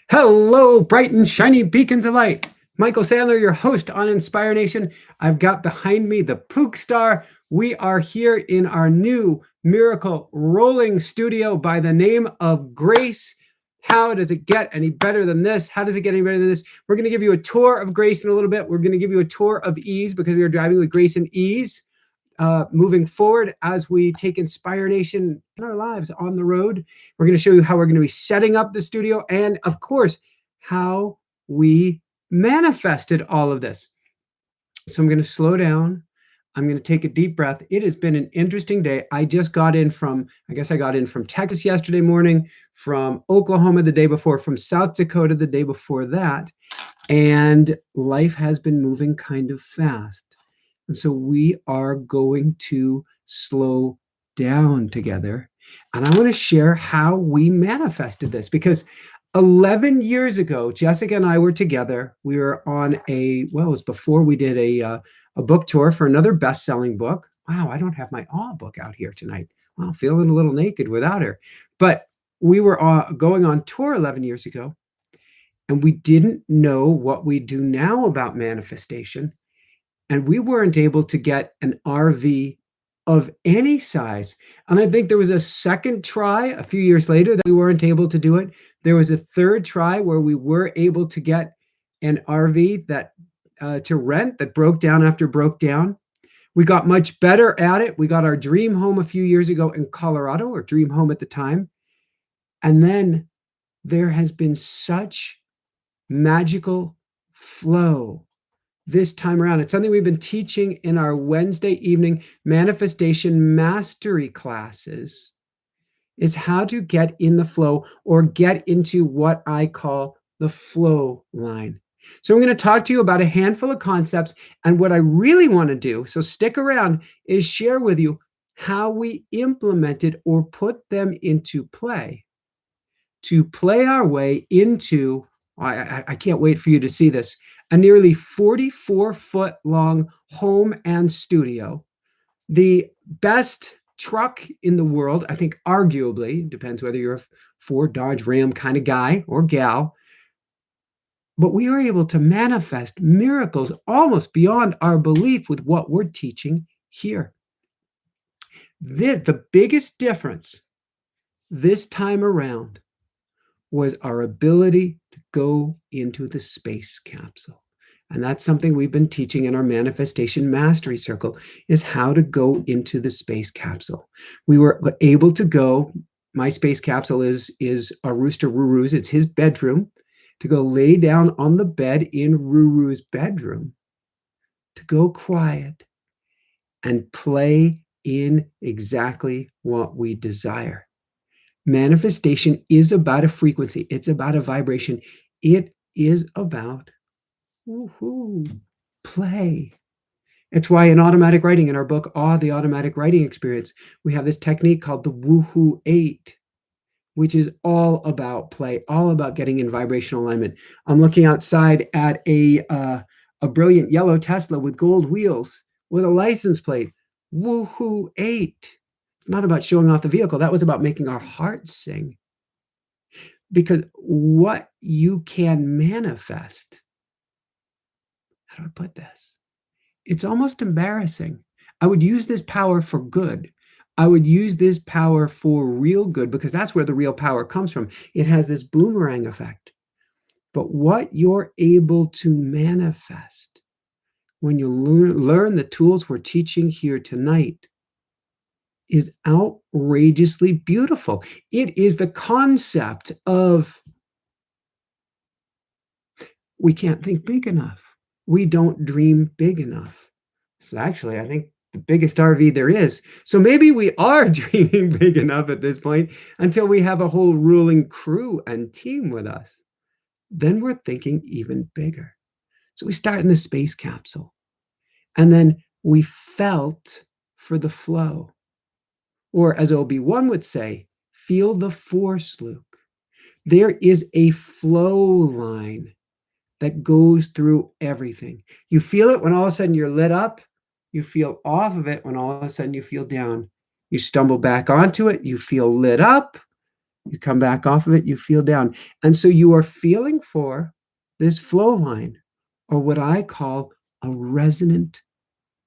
Hello, bright and shiny beacons of light. Michael Sandler, your host on Inspiranation. I've got behind me the Pook Star. We are here in our new miracle rolling studio by the name of Grace. How does it get any better than this? How does it get any better than this? We're going to give you a tour of Grace in a little bit. We're going to give you a tour of ease because we are driving with Grace and ease. Moving forward as we take Inspiranation in our lives on the road. We're going to show you how we're going to be setting up the studio and, of course, how we manifested all of this. So I'm going to slow down. I'm going to take a deep breath. It has been an interesting day. I got in from Texas yesterday morning, from Oklahoma the day before, from South Dakota the day before that. And life has been moving kind of fast. And so we are going to slow down together. And I want to share how we manifested this, because 11 years ago, Jessica and I were together. We were on it was before we did a book tour for another best-selling book. Wow, I don't have my awe book out here tonight. Wow, feeling a little naked without her. But we were going on tour 11 years ago, and we didn't know what we do now about manifestation. And we weren't able to get an RV of any size. And I think there was a second try a few years later that we weren't able to do it. There was a third try where we were able to get an RV that to rent that broke down after broke down. We got much better at it. We got our dream home a few years ago in Colorado, or dream home at the time. And then there has been such magical flow this time around. It's something we've been teaching in our Wednesday evening manifestation mastery classes, is how to get in the flow, or get into what I call the flow line. So I'm going to talk to you about a handful of concepts, and what I really want to do, so stick around, is share with you how we implemented or put them into play to play our way into, I can't wait for you to see this, a nearly 44-foot long home and studio, the best truck in the world, I think, arguably, depends whether you're a Ford, Dodge, Ram kind of guy or gal. But we are able to manifest miracles almost beyond our belief with what we're teaching here. The biggest difference this time around was our ability to go into the space capsule. And that's something we've been teaching in our manifestation mastery circle, is how to go into the space capsule. We were able to go, my space capsule is a rooster Ruru's, it's his bedroom, to go lay down on the bed in Ruru's bedroom, to go quiet and play in exactly what we desire. Manifestation is about a frequency. It's about a vibration. It is about play. It's why in automatic writing, in our book, The Automatic Writing Experience, we have this technique called the Woohoo 8, which is all about play, all about getting in vibrational alignment. I'm looking outside at a brilliant yellow Tesla with gold wheels with a license plate. Woohoo 8. It's not about showing off the vehicle. That was about making our hearts sing. Because what you can manifest, how do I put this? It's almost embarrassing. I would use this power for good. I would use this power for real good, because that's where the real power comes from. It has this boomerang effect. But what you're able to manifest when you learn the tools we're teaching here tonight is outrageously beautiful. It is the concept of, we can't think big enough. We don't dream big enough. So actually, I think the biggest RV there is. So maybe we are dreaming big enough at this point until we have a whole ruling crew and team with us. Then we're thinking even bigger. So we start in the space capsule. And then we felt for the flow. Or as Obi-Wan would say, feel the force, Luke. There is a flow line that goes through everything. You feel it when all of a sudden you're lit up. You feel off of it when all of a sudden you feel down. You stumble back onto it. You feel lit up. You come back off of it, you feel down. And so you are feeling for this flow line, or what I call a resonant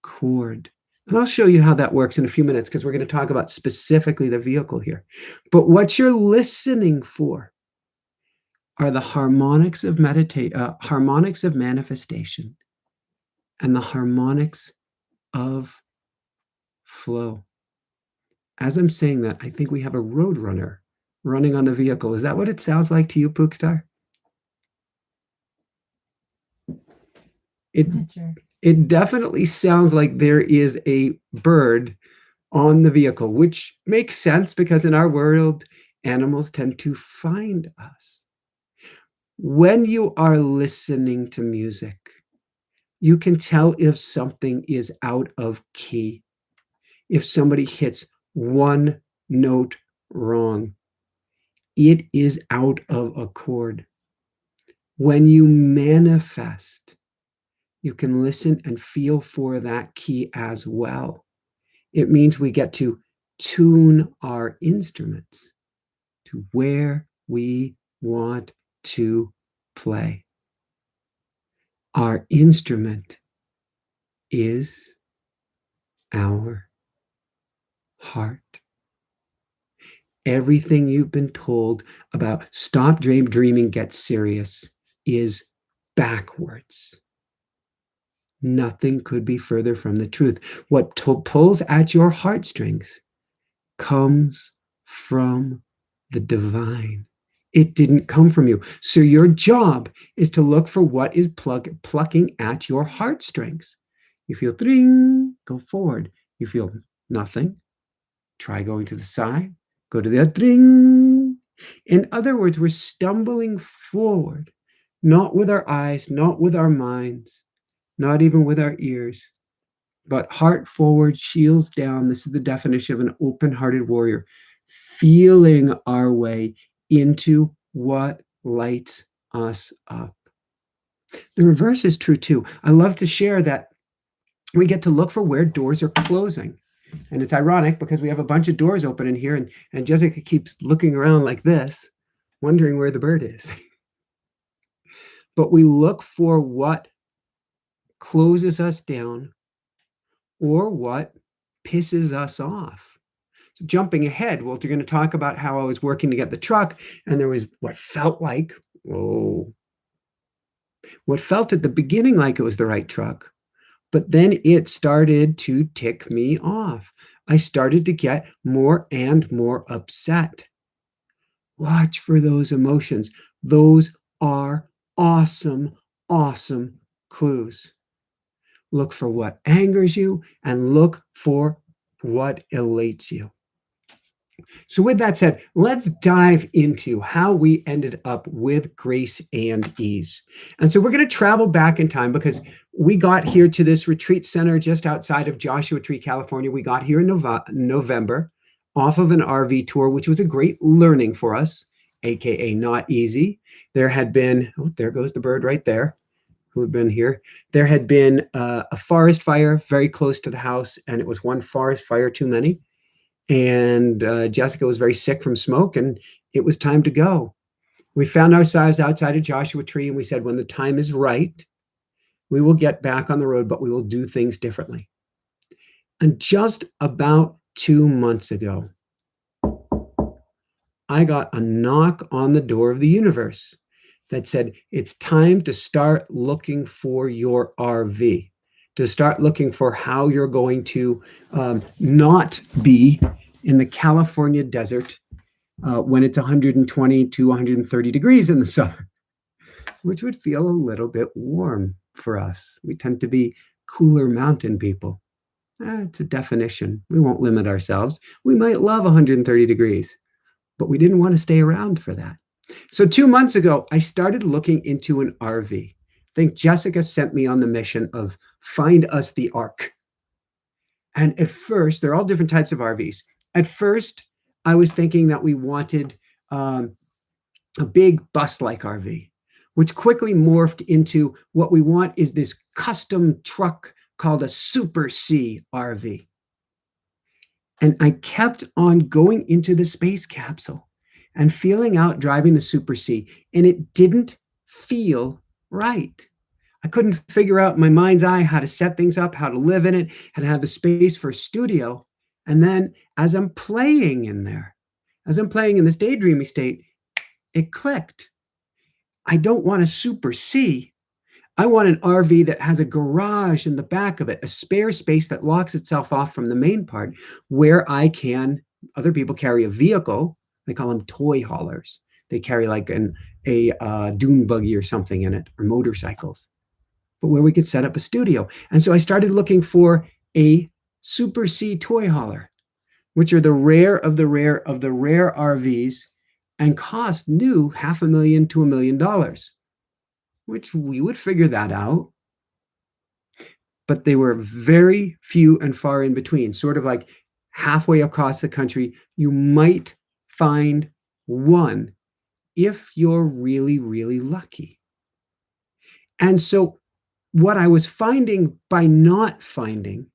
chord. And I'll show you how that works in a few minutes, because we're going to talk about specifically the vehicle here. But what you're listening for are the harmonics of harmonics of manifestation and the harmonics of flow. As I'm saying that, I think we have a road runner running on the vehicle. Is that what it sounds like to you, Pookstar? It definitely sounds like there is a bird on the vehicle, which makes sense because in our world, animals tend to find us. When you are listening to music, you can tell if something is out of key, if somebody hits one note wrong. It is out of accord. When you manifest, you can listen and feel for that key as well. It means we get to tune our instruments to where we want to play. Our instrument is our heart. Everything you've been told about stop dreaming, get serious is backwards. Nothing could be further from the truth. What pulls at your heartstrings comes from the divine. It didn't come from you. So your job is to look for what is plucking at your heartstrings. You feel ding, go forward. You feel nothing, try going to the side, go to the other, ding. In other words, we're stumbling forward, not with our eyes, not with our minds, not even with our ears, but heart forward, shields down. This is the definition of an open-hearted warrior, feeling our way into what lights us up. The reverse is true too. I love to share that we get to look for where doors are closing. And it's ironic because we have a bunch of doors open in here, and Jessica keeps looking around like this, wondering where the bird is. But we look for what closes us down or what pisses us off. So jumping ahead, well, you're going to talk about how I was working to get the truck, and there was what felt like, what felt at the beginning like it was the right truck. But then it started to tick me off. I started to get more and more upset. Watch for those emotions. Those are awesome, awesome clues. Look for what angers you and look for what elates you. So with that said, let's dive into how we ended up with grace and ease. And so we're going to travel back in time because we got here to this retreat center just outside of Joshua Tree, California. We got here in November off of an RV tour, which was a great learning for us, AKA not easy. There had been, there goes the bird right there, who had been here. There had been a forest fire very close to the house, and it was one forest fire too many. And Jessica was very sick from smoke, and it was time to go. We found ourselves outside of Joshua Tree, and we said, when the time is right, we will get back on the road, but we will do things differently. And just about 2 months ago, I got a knock on the door of the universe that said, it's time to start looking for your RV, to start looking for how you're going to not be in the California desert when it's 120 to 130 degrees in the summer, which would feel a little bit warm for us. We tend to be cooler mountain people. It's a definition. We won't limit ourselves. We might love 130 degrees, but we didn't want to stay around for that. So 2 months ago, I started looking into an RV. I think Jessica sent me on the mission of find us the Ark. And at first, there are all different types of RVs. At first, I was thinking that we wanted a big bus-like RV, which quickly morphed into what we want is this custom truck called a Super C RV. And I kept on going into the space capsule. and feeling out driving the Super C, and it didn't feel right. I couldn't figure out in my mind's eye how to set things up, how to live in it, how to have the space for a studio. And then as I'm playing in there, as I'm playing in this daydreamy state, it clicked. I don't want a Super C. I want an RV that has a garage in the back of it, a spare space that locks itself off from the main part where other people carry a vehicle. They call them toy haulers. They carry like a dune buggy or something in it, or motorcycles, but where we could set up a studio. And so I started looking for a Super C toy hauler, which are the rare of the rare of the rare RVs, and cost new $500,000 to $1 million, which we would figure that out. But they were very few and far in between, sort of like halfway across the country. You might find one if you're really, really lucky. And so what I was finding by not finding,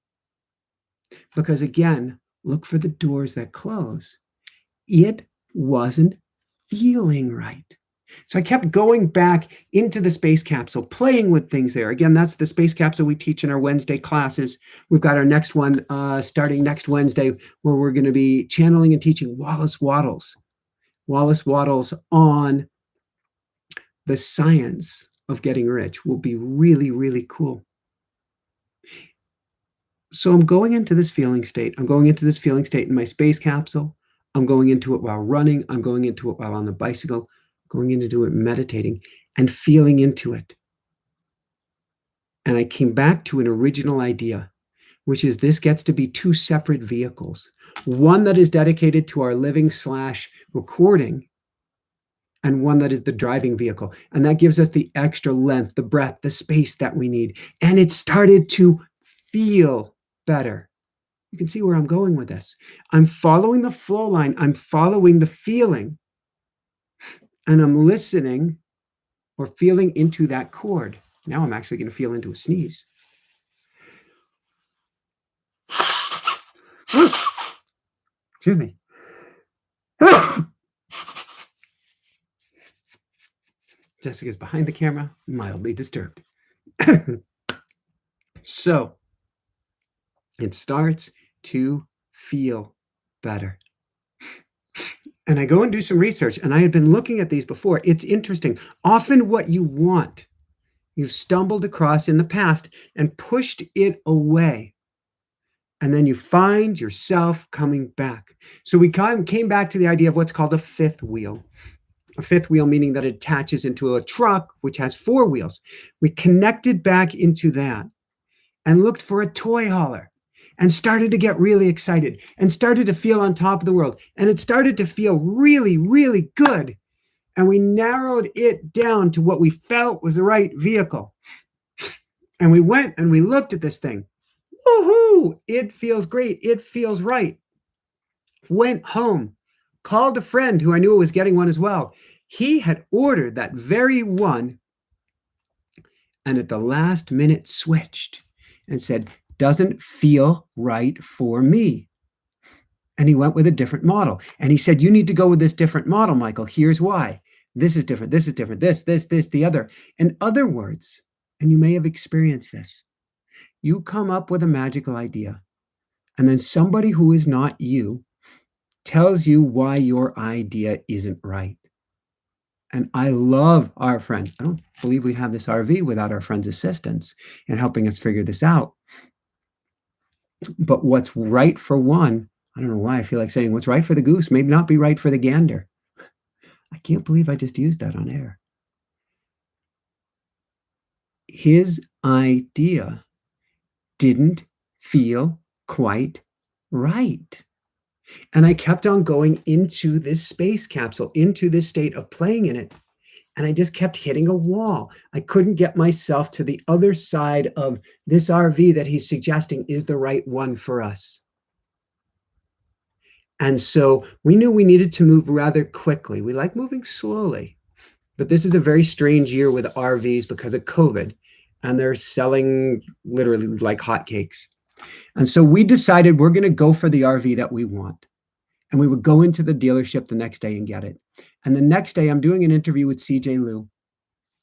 because again, look for the doors that close, it wasn't feeling right. So I kept going back into the space capsule, playing with things there. Again, that's the space capsule we teach in our Wednesday classes. We've got our next one starting next Wednesday, where we're going to be channeling and teaching Wallace Wattles on the science of getting rich. Will be really, really cool. So I'm going into this feeling state. I'm going into this feeling state in my space capsule. I'm going into it while running. I'm going into it while on the bicycle, going into it meditating and feeling into it. And I came back to an original idea, which is this gets to be two separate vehicles. One that is dedicated to our living / recording, and one that is the driving vehicle. And that gives us the extra length, the breadth, the space that we need. And it started to feel better. You can see where I'm going with this. I'm following the flow line. I'm following the feeling. And I'm listening or feeling into that chord. Now I'm actually going to feel into a sneeze. Excuse me. Jessica's behind the camera, mildly disturbed. So it starts to feel better. And I go and do some research, and I had been looking at these before. It's interesting. Often what you want, you've stumbled across in the past and pushed it away. And then you find yourself coming back. So we came back to the idea of what's called a fifth wheel. A fifth wheel meaning that it attaches into a truck, which has 4 wheels. We connected back into that and looked for a toy hauler and started to get really excited and started to feel on top of the world. And it started to feel really, really good. And we narrowed it down to what we felt was the right vehicle. And we went and we looked at this thing. Woohoo! It feels great. It feels right. Went home, called a friend who I knew was getting one as well. He had ordered that very one, and at the last minute switched and said, doesn't feel right for me. And he went with a different model. And he said, you need to go with this different model, Michael. Here's why. This is different. This is different. This, the other. In other words, and you may have experienced this, you come up with a magical idea, and then somebody who is not you tells you why your idea isn't right. And I love our friend. I don't believe we'd have this RV without our friend's assistance in helping us figure this out. But what's right for one, I don't know why I feel like saying what's right for the goose may not be right for the gander. I can't believe I just used that on air. His idea didn't feel quite right. And I kept on going into this space capsule, into this state of playing in it. And I just kept hitting a wall. I couldn't get myself to the other side of this RV that he's suggesting is the right one for us. And so we knew we needed to move rather quickly. We like moving slowly. But this is a very strange year with RVs because of COVID. And they're selling literally like hotcakes. And so we decided we're going to go for the RV that we want. And we would go into the dealership the next day and get it. And the next day, I'm doing an interview with CJ Liu,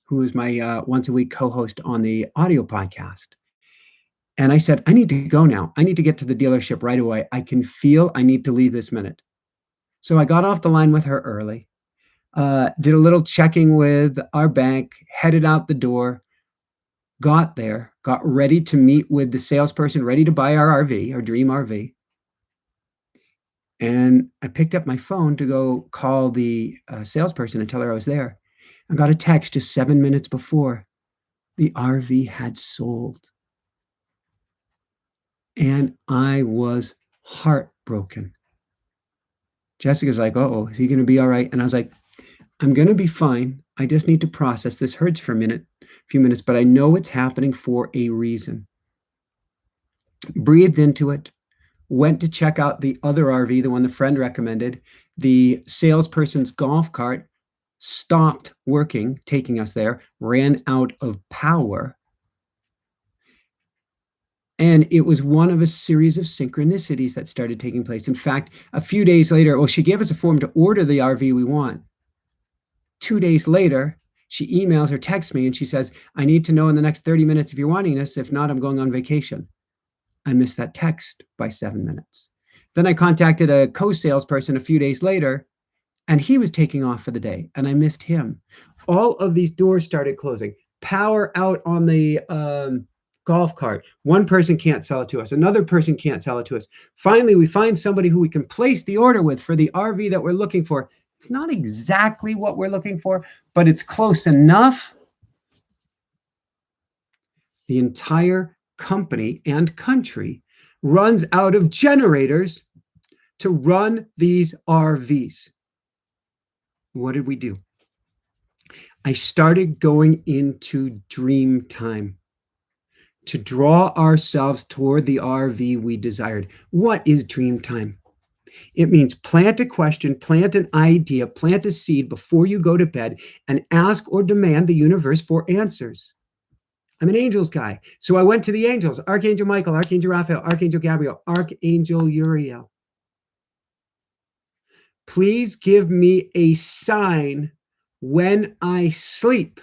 who is my once a week co-host on the audio podcast. And I said, I need to go now. I need to get to the dealership right away. I can feel I need to leave this minute. So I got off the line with her early, did a little checking with our bank, headed out the door, got there, got ready to meet with the salesperson, ready to buy our RV, our dream RV. And I picked up my phone to go call the salesperson and tell her I was there. I got a text just 7 minutes before. The RV had sold. And I was heartbroken. Jessica's like, uh-oh, is he going to be all right? And I was like, I'm going to be fine. I just need to process. This hurts for a few minutes, but I know it's happening for a reason. Breathed into it, went to check out the other RV, the one the friend recommended. The salesperson's golf cart stopped working, taking us there, ran out of power. And it was one of a series of synchronicities that started taking place. In fact, a few days later, she gave us a form to order the RV we want. 2 days later, she emails or texts me and she says, I need to know in the next 30 minutes if you're wanting this. If not, I'm going on vacation. I missed that text by 7 minutes. Then I contacted a co-salesperson a few days later, and he was taking off for the day, and I missed him. All of these doors started closing. Power out on the golf cart. One person can't sell it to us. Another person can't sell it to us. Finally, we find somebody who we can place the order with for the RV that we're looking for. It's not exactly what we're looking for, but it's close enough. The entire company and country runs out of generators to run these RVs. What did we do? I started going into dream time to draw ourselves toward the RV we desired. What is dream time? It means plant a question, plant an idea, plant a seed before you go to bed, and ask or demand the universe for answers. I'm an angels guy. So I went to the angels, Archangel Michael, Archangel Raphael, Archangel Gabriel, Archangel Uriel. Please give me a sign when I sleep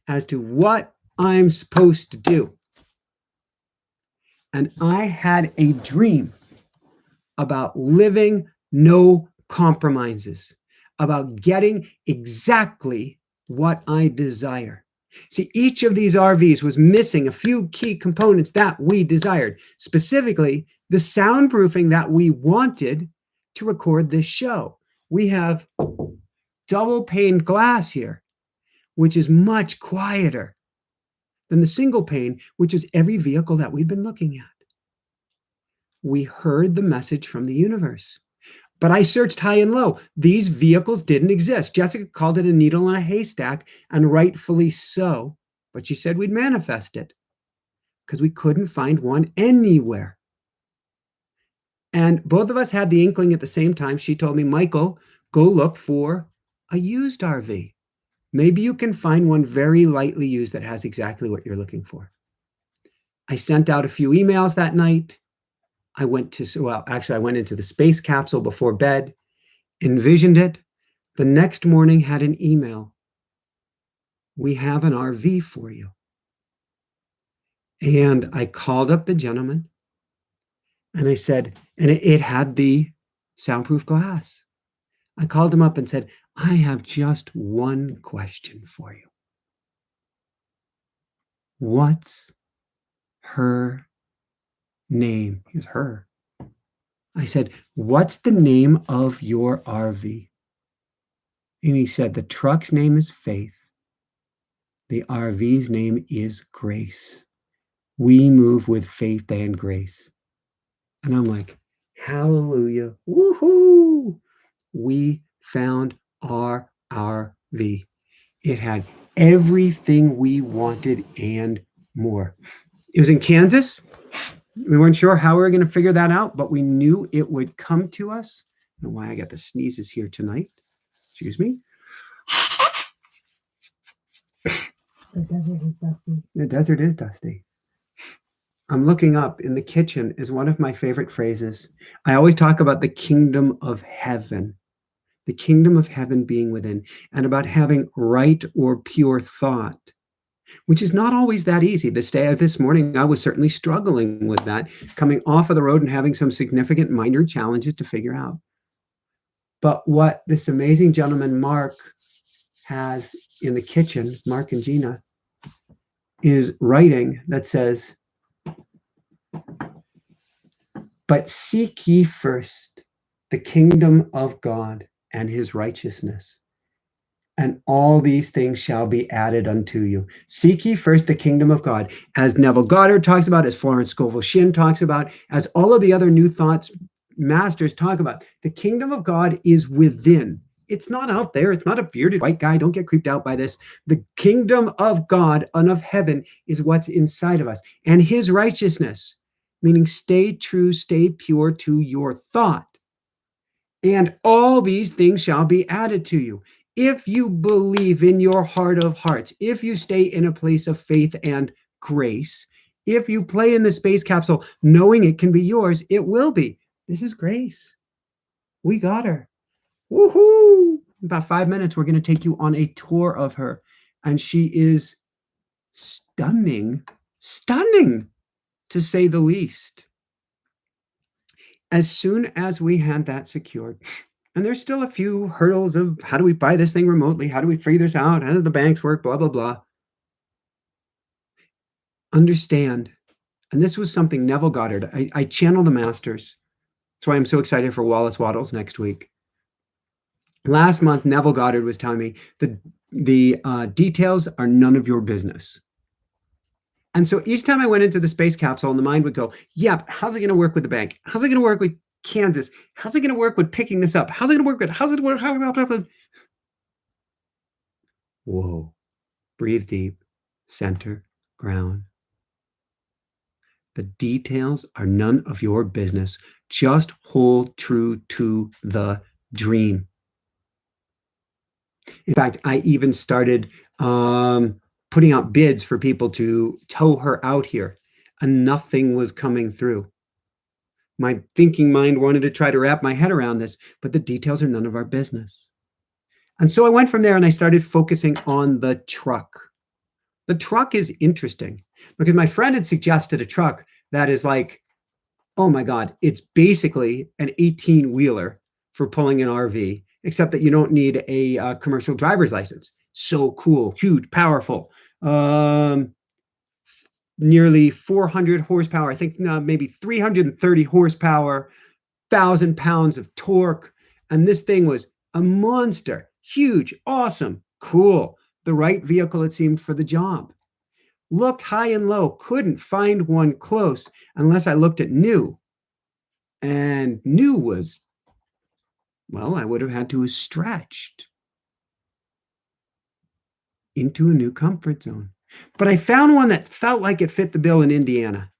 as to what I'm supposed to do. And I had a dream about living no compromises, about getting exactly what I desire. See, each of these RVs was missing a few key components that we desired, specifically the soundproofing that we wanted to record this show. We have double pane glass here, which is much quieter than the single pane, which is every vehicle that we've been looking at. We heard the message from the universe. But I searched high and low. These vehicles didn't exist. Jessica called it a needle in a haystack, and rightfully so. But she said we'd manifest it because we couldn't find one anywhere. And both of us had the inkling at the same time. She told me, Michael, go look for a used RV. Maybe you can find one very lightly used that has exactly what you're looking for. I sent out a few emails that night. I went into the space capsule before bed, envisioned it. The next morning had an email. We have an RV for you. And I called up the gentleman and I said, and it had the soundproof glass. I called him up and said, I have just one question for you. What's her name? He was her. I said, what's the name of your RV? And he said, the truck's name is Faith. The RV's name is Grace. We move with faith and grace. And I'm like, hallelujah. Woohoo! We found our RV. It had everything we wanted and more. It was in Kansas. We weren't sure how we were going to figure that out, but we knew it would come to us. I don't know why I got the sneezes here tonight. Excuse me. The desert is dusty. The desert is dusty. I'm looking up in the kitchen is one of my favorite phrases. I always talk about the kingdom of heaven. the kingdom of heaven being within, and about having right or pure thought, which is not always that easy. This morning, I was certainly struggling with that, coming off of the road and having some significant minor challenges to figure out. But what this amazing gentleman, Mark, has in the kitchen, Mark and Gina, is writing that says, "But seek ye first the kingdom of God and his righteousness, and all these things shall be added unto you." Seek ye first the kingdom of God, as Neville Goddard talks about, as Florence Scovel Shinn talks about, as all of the other New Thoughts masters talk about. The kingdom of God is within. It's not out there. It's not a bearded white guy. Don't get creeped out by this. The kingdom of God and of heaven is what's inside of us. And his righteousness, meaning stay true, stay pure to your thought. And all these things shall be added to you. If you believe in your heart of hearts, if you stay in a place of faith and grace, if you play in the space capsule knowing it can be yours, it will be. This is Grace. We got her. Woohoo! In about 5 minutes, we're going to take you on a tour of her. And she is stunning, to say the least. As soon as we had that secured, and there's still a few hurdles of how do we buy this thing remotely? How do we figure this out? How do the banks work? Blah, blah, blah. Understand. And this was something Neville Goddard, I channel the masters. That's why I'm so excited for Wallace Waddles next week. Last month, Neville Goddard was telling me that the details are none of your business. And so each time I went into the space capsule, and the mind would go, yeah, but how's it going to work with the bank? How's it going to work with Kansas? How's it going to work with picking this up? How's it going to work with, how's it work? Whoa, breathe deep, center, ground. The details are none of your business. Just hold true to the dream. In fact, I even started putting out bids for people to tow her out here, and nothing was coming through. My thinking mind wanted to try to wrap my head around this, but the details are none of our business. And so I went from there and I started focusing on the truck. The truck is interesting because my friend had suggested a truck that is like, oh my God, it's basically an 18-wheeler for pulling an RV, except that you don't need a commercial driver's license. So cool, huge, powerful, nearly 400 horsepower. I think maybe 330 horsepower, 1,000 pounds of torque. And this thing was a monster, huge, awesome, cool. The right vehicle, it seemed, for the job. Looked high and low, couldn't find one close unless I looked at new. And new was, well, I would have had to have stretched into a new comfort zone. But I found one that felt like it fit the bill in Indiana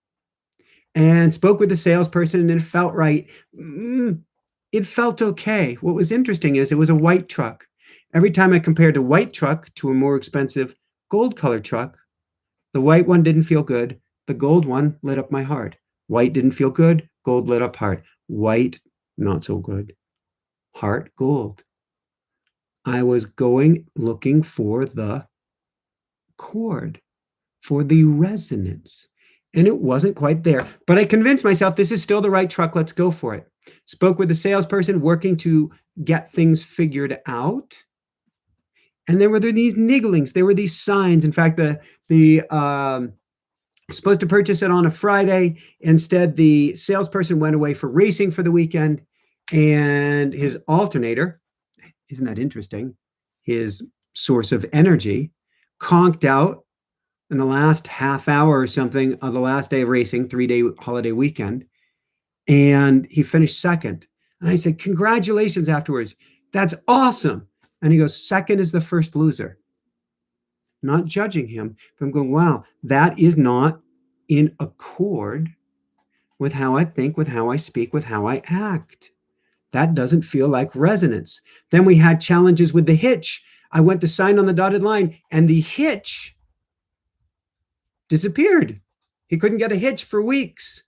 and spoke with the salesperson, and it felt right. It felt okay. What was interesting is it was a white truck. Every time I compared a white truck to a more expensive gold colored truck, the white one didn't feel good. The gold one lit up my heart. White didn't feel good. Gold lit up heart. White, not so good. Heart, gold. I was looking for the chord, for the resonance, and it wasn't quite there. But I convinced myself this is still the right truck. Let's go for it. Spoke with the salesperson, working to get things figured out. And there were these nigglings. There were these signs. In fact, the supposed to purchase it on a Friday. Instead, the salesperson went away for racing for the weekend, and his alternator, isn't that interesting? His source of energy conked out in the last half hour or something of the last day of racing, 3-day holiday weekend. And he finished second. And I said, congratulations afterwards. That's awesome. And he goes, second is the first loser. Not judging him, but I'm going, wow, that is not in accord with how I think, with how I speak, with how I act. That doesn't feel like resonance. Then we had challenges with the hitch. I went to sign on the dotted line, and the hitch disappeared. He couldn't get a hitch for weeks.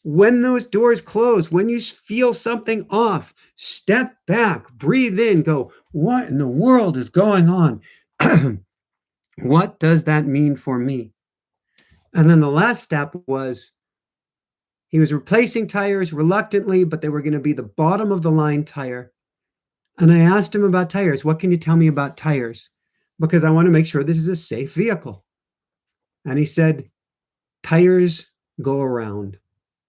When those doors close, when you feel something off, step back, breathe in, go, what in the world is going on? What does that mean for me? And then the last step was he was replacing tires reluctantly, but they were going to be the bottom of the line tire. And I asked him about tires. What can you tell me about tires? Because I want to make sure this is a safe vehicle. And he said, tires go around.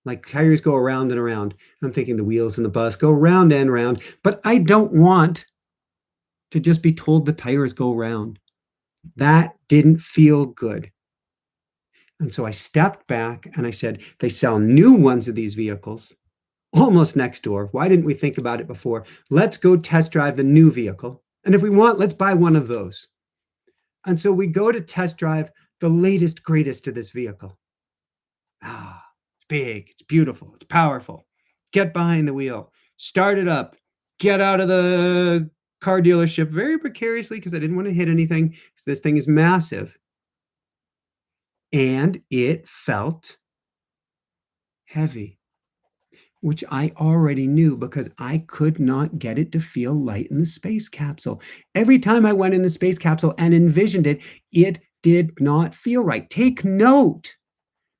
Like tires go around and around. I'm thinking the wheels in the bus go round and round, but I don't want to just be told the tires go round. That didn't feel good. And so I stepped back and I said, they sell new ones of these vehicles almost next door. Why didn't we think about it before? Let's go test drive the new vehicle. And if we want, let's buy one of those. And so we go to test drive the latest, greatest of this vehicle. It's big, it's beautiful, it's powerful. Get behind the wheel, start it up, get out of the car dealership very precariously because I didn't want to hit anything because this thing is massive. And it felt heavy, which I already knew because I could not get it to feel light in the space capsule. Every time I went in the space capsule and envisioned it, it did not feel right. Take note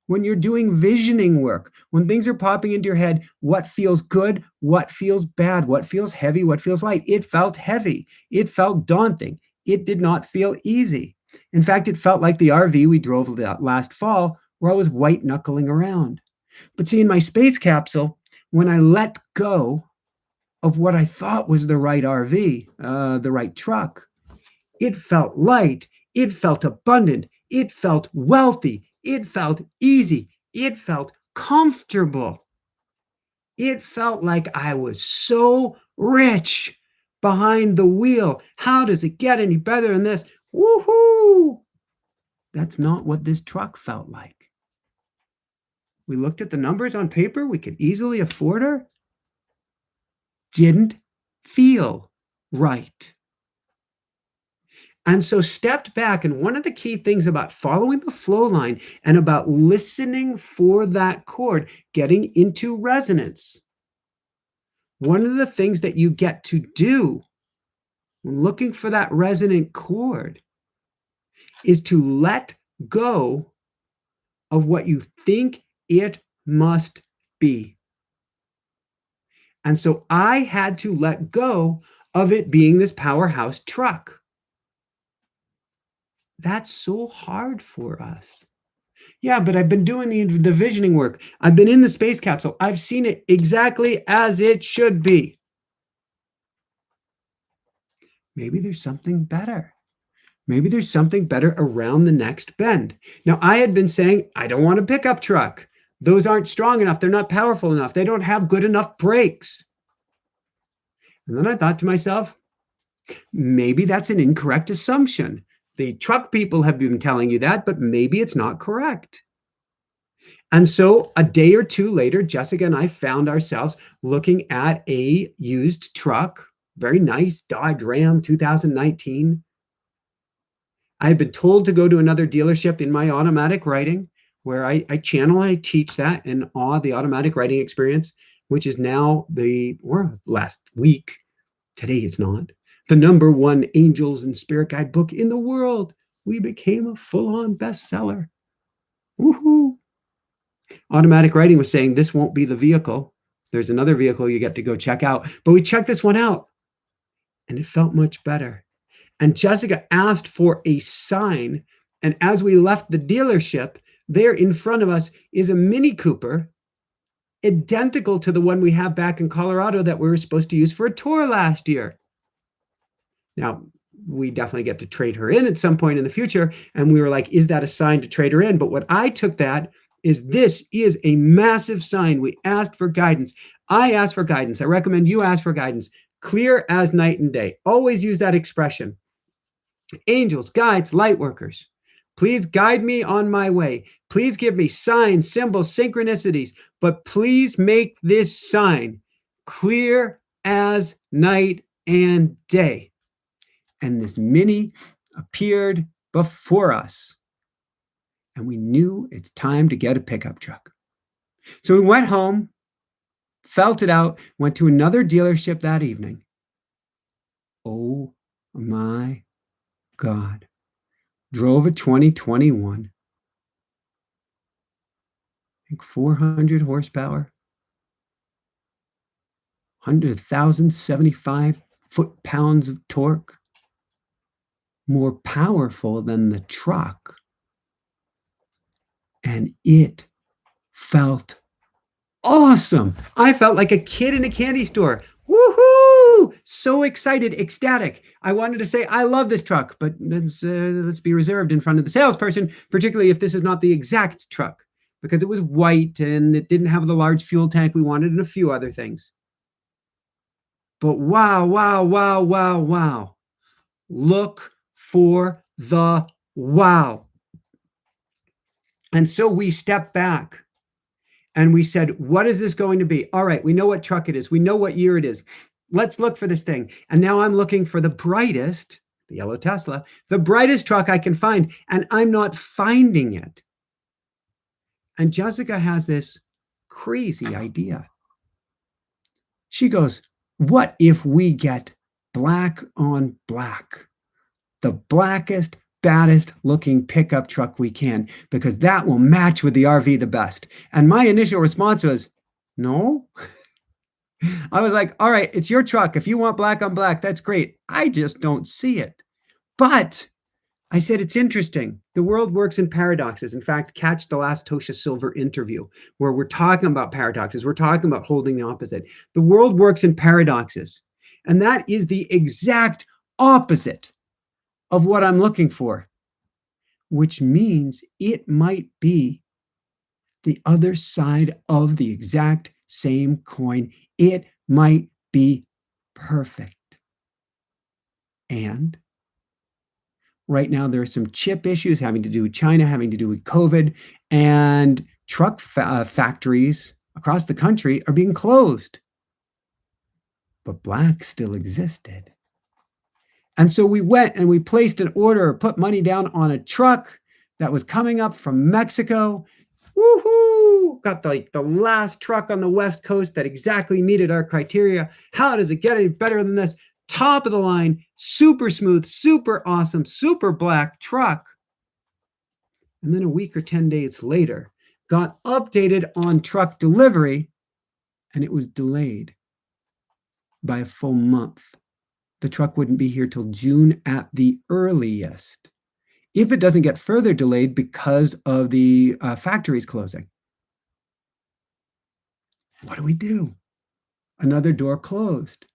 when you're doing visioning work, when things are popping into your head, what feels good, what feels bad, what feels heavy, what feels light. It felt heavy. It felt daunting. It did not feel easy. In fact, it felt like the RV we drove last fall where I was white knuckling around. But see, in my space capsule, when I let go of what I thought was the right RV, the right truck, it felt light. It felt abundant. It felt wealthy. It felt easy. It felt comfortable. It felt like I was so rich behind the wheel. How does it get any better than this? Woohoo! That's not what this truck felt like. We looked at the numbers on paper. We could easily afford her. Didn't feel right. And so stepped back. And one of the key things about following the flow line and about listening for that chord, getting into resonance, one of the things that you get to do when looking for that resonant chord is to let go of what you think it must be. And so I had to let go of it being this powerhouse truck. That's so hard for us. Yeah, but I've been doing the visioning work. I've been in the space capsule. I've seen it exactly as it should be. Maybe there's something better. Maybe there's something better around the next bend. Now, I had been saying, I don't want a pickup truck. Those aren't strong enough. They're not powerful enough. They don't have good enough brakes. And then I thought to myself, maybe that's an incorrect assumption. The truck people have been telling you that, but maybe it's not correct. And so a day or two later, Jessica and I found ourselves looking at a used truck, very nice Dodge Ram 2019. I had been told to go to another dealership in my automatic writing, where I teach that and the automatic writing experience, which is now last week, today it's not, the #1 angels and spirit guide book in the world. We became a full-on bestseller. Woohoo! Automatic writing was saying this won't be the vehicle. There's another vehicle you get to go check out. But we checked this one out and it felt much better. And Jessica asked for a sign. And as we left the dealership, there in front of us is a Mini Cooper, identical to the one we have back in Colorado that we were supposed to use for a tour last year. Now, we definitely get to trade her in at some point in the future. And we were like, is that a sign to trade her in? But what I took that is this is a massive sign. We asked for guidance. I asked for guidance. I recommend you ask for guidance. Clear as night and day. Always use that expression. Angels, guides, light workers, please guide me on my way. Please give me signs, symbols, synchronicities, but please make this sign clear as night and day. And this Mini appeared before us. And we knew it's time to get a pickup truck. So we went home, felt it out, went to another dealership that evening. Oh my God. Drove a 2021. I think 400 horsepower, 100,075 foot-pounds of torque. More powerful than the truck. And it felt awesome. I felt like a kid in a candy store. Woohoo! So excited, ecstatic. I wanted to say, I love this truck, but let's be reserved in front of the salesperson, particularly if this is not the exact truck, because it was white and it didn't have the large fuel tank we wanted and a few other things. But wow, wow, wow, wow, wow. Look for the wow. And so we stepped back and we said, what is this going to be? All right, we know what truck it is. We know what year it is. Let's look for this thing. And now I'm looking for the brightest, the yellow Tesla, the brightest truck I can find, and I'm not finding it. And Jessica has this crazy idea. She goes, what if we get black on black? The blackest, baddest looking pickup truck we can, because that will match with the RV the best. And my initial response was, no. I was like, all right, it's your truck. If you want black on black, that's great. I just don't see it. But I said, it's interesting. The world works in paradoxes. In fact, catch the last Tosha Silver interview where we're talking about paradoxes. We're talking about holding the opposite. The world works in paradoxes. And that is the exact opposite of what I'm looking for, which means it might be the other side of the exact same coin. It might be perfect. And right now, there are some chip issues having to do with China, having to do with COVID, and truck factories across the country are being closed. But black still existed. And so we went and we placed an order, put money down on a truck that was coming up from Mexico. Woohoo! Got the last truck on the West Coast that exactly meted our criteria. How does it get any better than this? Top of the line, super smooth, super awesome, super black truck. And then a week or 10 days later, got updated on truck delivery, and it was delayed by a full month. The truck wouldn't be here till June at the earliest, if it doesn't get further delayed because of the factories closing. What do we do? Another door closed.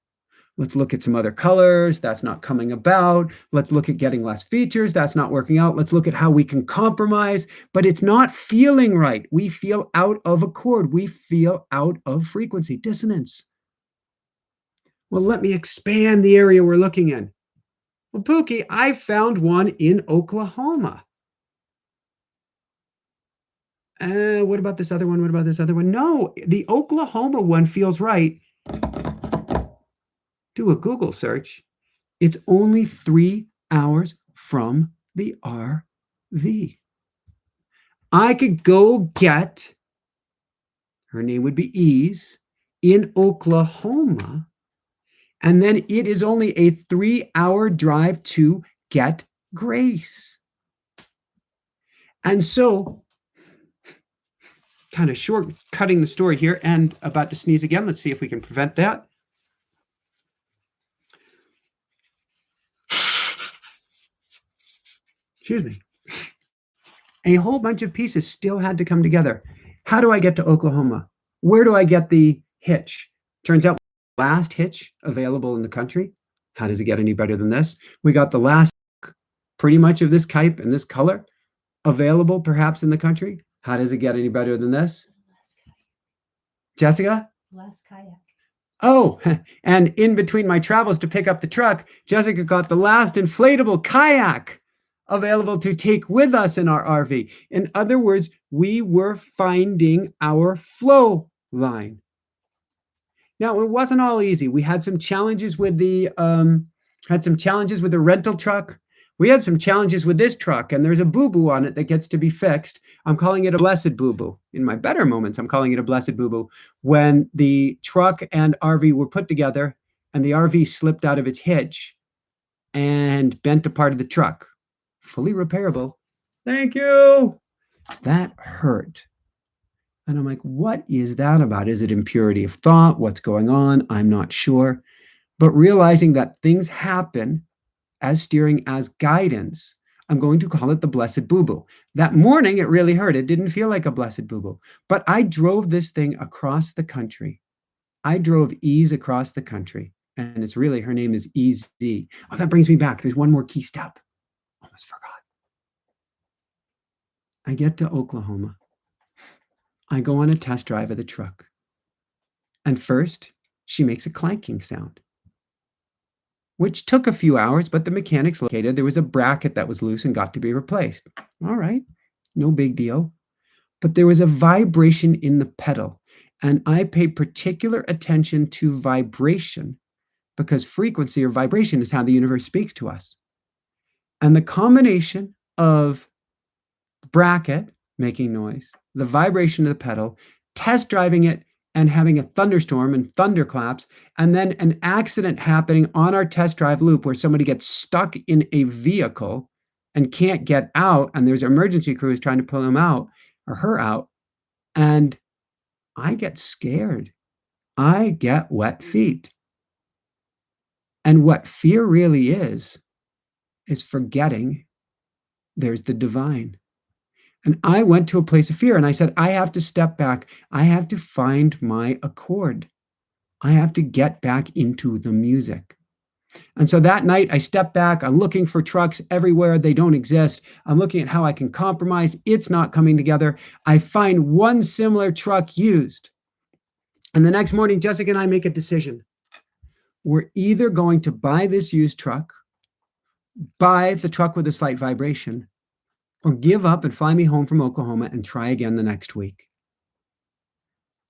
Let's look at some other colors. That's not coming about. Let's look at getting less features. That's not working out. Let's look at how we can compromise, but it's not feeling right. We feel out of accord. We feel out of frequency, dissonance. Well, let me expand the area we're looking in. Well, Pookie, I found one in Oklahoma. What about this other one? What about this other one? No, the Oklahoma one feels right. Do a Google search. It's only 3 hours from the RV. I could go get, her name would be Ease, in Oklahoma, and then it is only a 3-hour drive to get Grace. And so, kind of short cutting the story here, and about to sneeze again. Let's see if we can prevent that. Excuse me. A whole bunch of pieces still had to come together. How do I get to Oklahoma? Where do I get the hitch? Turns out, last hitch available in the country. How does it get any better than this? We got the last pretty much of this type and this color available perhaps in the country. How does it get any better than this? Jessica? Last kayak. Oh, and in between my travels to pick up the truck, Jessica got the last inflatable kayak available to take with us in our RV. In other words, we were finding our flow line. Now, it wasn't all easy. We had some challenges with the rental truck. We had some challenges with this truck, and there's a boo-boo on it that gets to be fixed. I'm calling it a blessed boo-boo. In my better moments, I'm calling it a blessed boo-boo. When the truck and RV were put together and the RV slipped out of its hitch and bent a part of the truck, fully repairable. Thank you. That hurt. And I'm like, what is that about? Is it impurity of thought? What's going on? I'm not sure. But realizing that things happen as steering, as guidance, I'm going to call it the blessed boo-boo. That morning, it really hurt. It didn't feel like a blessed boo-boo. But I drove this thing across the country. I drove Ease across the country. And it's really, her name is Easy. Oh, that brings me back. There's one more key step. Almost forgot. I get to Oklahoma. I go on a test drive of the truck. And first, she makes a clanking sound, which took a few hours, but the mechanics located there was a bracket that was loose and got to be replaced. All right, no big deal. But there was a vibration in the pedal, and I pay particular attention to vibration because frequency or vibration is how the universe speaks to us. And the combination of bracket making noise, the vibration of the pedal, test driving it, and having a thunderstorm and thunderclaps, and then an accident happening on our test drive loop where somebody gets stuck in a vehicle and can't get out, and there's emergency crews trying to pull him out or her out, and I get scared. I get wet feet. And what fear really is forgetting there's the divine. And I went to a place of fear and I said, I have to step back. I have to find my accord. I have to get back into the music. And so that night I stepped back. I'm looking for trucks everywhere. They don't exist. I'm looking at how I can compromise. It's not coming together. I find one similar truck used. And the next morning, Jessica and I make a decision. We're either going to buy this used truck, buy the truck with a slight vibration, or give up and fly me home from Oklahoma and try again the next week.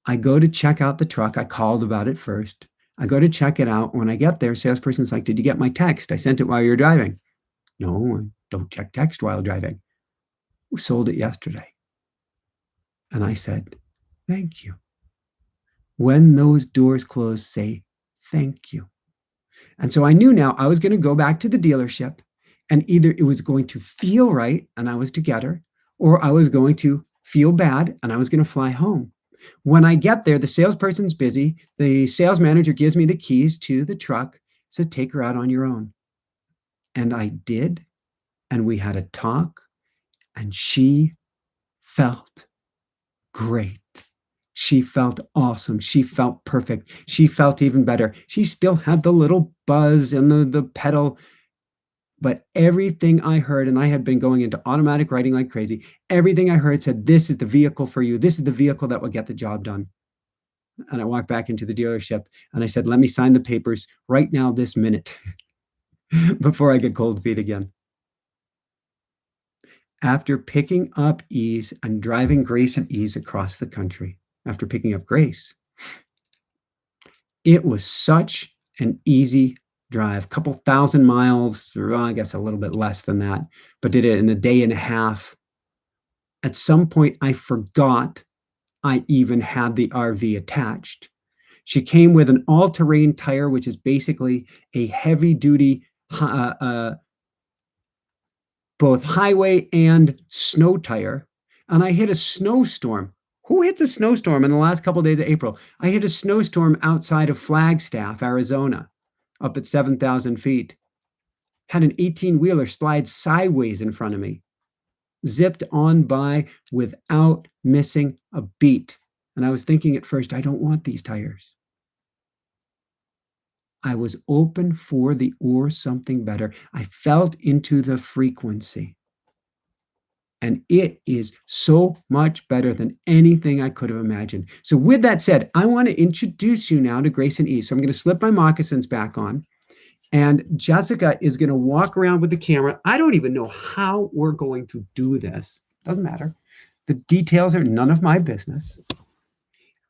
I go to check out the truck. I called about it first. I go to check it out. When I get there, salesperson's like, did you get my text? I sent it while you were driving. No, don't check text while driving. We sold it yesterday. And I said, thank you. When those doors close, say thank you. And so I knew now I was going to go back to the dealership, and either it was going to feel right and I was to get her, or I was going to feel bad and I was going to fly home. When I get there, the salesperson's busy. The sales manager gives me the keys to the truck, said, take her out on your own. And I did. And we had a talk, and she felt great. She felt awesome. She felt perfect. She felt even better. She still had the little buzz and the pedal. But everything I heard, and I had been going into automatic writing like crazy, everything I heard said, this is the vehicle for you. This is the vehicle that will get the job done. And I walked back into the dealership and I said, let me sign the papers right now, this minute, before I get cold feet again. After picking up Ease and driving Grace and Ease across the country, after picking up Grace, it was such an easy drive, couple thousand miles, or I guess a little bit less than that, but did it in a day and a half. At some point, I forgot I even had the RV attached. She came with an all-terrain tire, which is basically a heavy-duty, both highway and snow tire. And I hit a snowstorm. Who hits a snowstorm in the last couple of days of April? I hit a snowstorm outside of Flagstaff, Arizona, up at 7,000 feet. Had an 18-wheeler slide sideways in front of me. Zipped on by without missing a beat. And I was thinking at first, I don't want these tires. I was open for the or something better. I felt into the frequency. And it is so much better than anything I could have imagined. So with that said, I want to introduce you now to Grace and Ease. So I'm going to slip my moccasins back on. And Jessica is going to walk around with the camera. I don't even know how we're going to do this. Doesn't matter. The details are none of my business.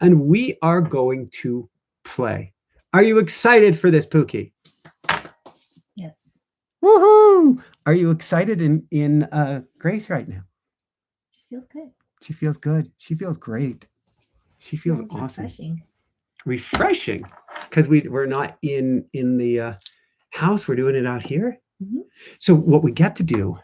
And we are going to play. Are you excited for this, Pookie? Yes. Woohoo! Are you excited in Grace right now? She feels good. She feels good. She feels great. She feels Feels awesome. refreshing. Because we're not in the house. We're doing it out here. Mhm. So what we get to do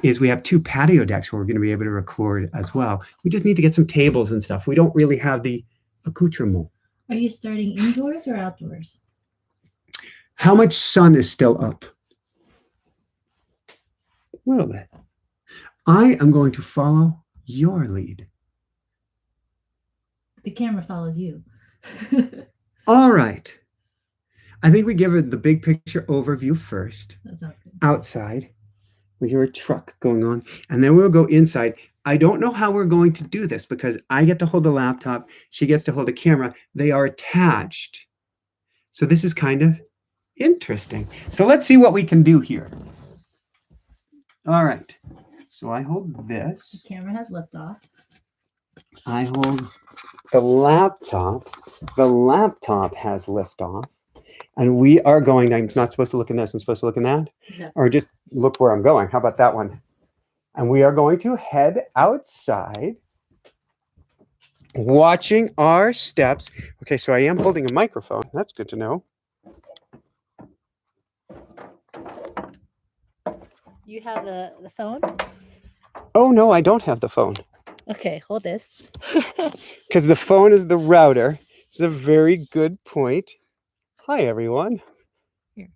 is we have 2 patio decks where we're going to be able to record as well. We just need to get some tables and stuff. We don't really have the accoutrement. Are you starting indoors or outdoors? How much sun is still up? A little bit. I am going to follow your lead. The camera follows you. All right. I think we give it the big picture overview first. That sounds good. Outside, we hear a truck going on, and then we'll go inside. I don't know how we're going to do this because I get to hold the laptop. She gets to hold the camera. They are attached. So this is kind of interesting. So let's see what we can do here. All right. So I hold this. The camera has liftoff. I hold the laptop. The laptop has liftoff. And we are going, I'm not supposed to look in this, I'm supposed to look in that. Yes. Or just look where I'm going. How about that one? And we are going to head outside, watching our steps. Okay, so I am holding a microphone. That's good to know. You have the phone? Oh, no, I don't have the phone. Okay, hold this. Because the phone is the router. It's a very good point. Hi, everyone. Here.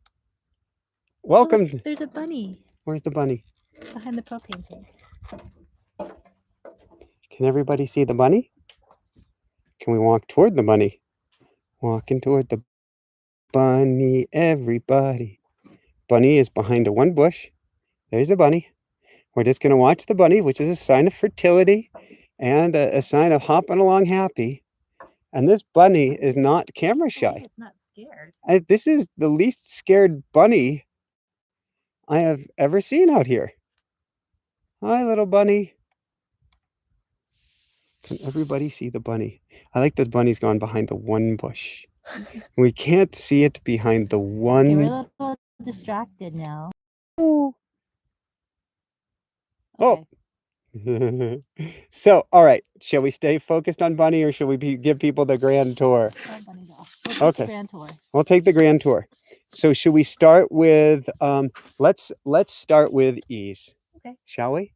Welcome. Oh, look, there's a bunny Where's the bunny? behind the propane tank. Can everybody see the bunny? Can we walk toward the bunny? Walking toward the bunny, everybody. Bunny is behind a one bush. There's a bunny. We're just going to watch the bunny, which is a sign of fertility and a sign of hopping along happy. And this bunny is not camera shy. It's not scared. This is the least scared bunny I have ever seen out here. Hi, little bunny. Can everybody see the bunny? I like that bunny's gone behind the one bush. We can't see it behind the one. Okay, we're a little distracted now. Oh. Okay. So, all right. Shall we stay focused on bunny or shall we give people the grand tour? Oh, bunny's off. We'll take Okay. the grand tour. We'll take the grand tour. So should we start with, let's start with ease. Okay. Shall we?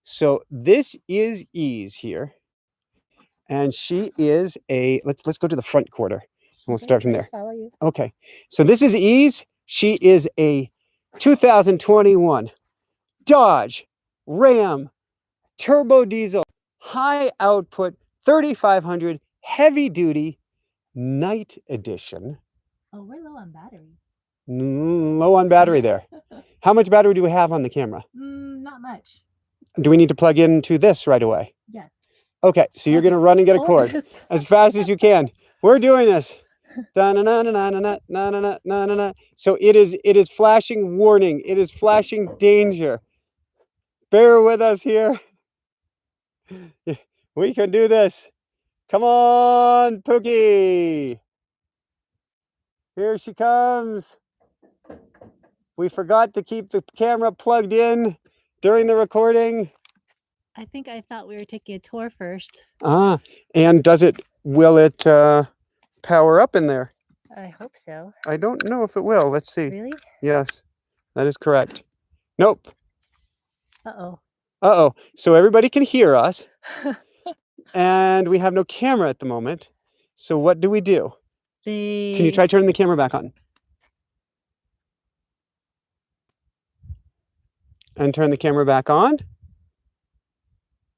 So this is Ease here. And she is let's go to the front quarter. And we'll start from there. Follow you. Okay. So this is Ease. She is a 2021 Dodge Ram turbo diesel high output 3500 heavy duty night edition. Oh, we're low on battery. Low on battery there. How much battery do we have on the camera? Not much. Do we need to plug into this right away? Yes. Okay, so you're going to run and get a cord as fast as you can. We're doing this. So it is flashing warning. It is flashing danger. Bear with us here. We can do this. Come on, Pookie. Here she comes. We forgot to keep the camera plugged in during the recording. I think I thought we were taking a tour first. And will it power up in there? I hope so. I don't know if it will. Let's see. Really? Yes, that is correct. Nope. Uh-oh. Uh-oh. So everybody can hear us. And we have no camera at the moment. So what do we do? Can you try turning the camera back on? And turn the camera back on?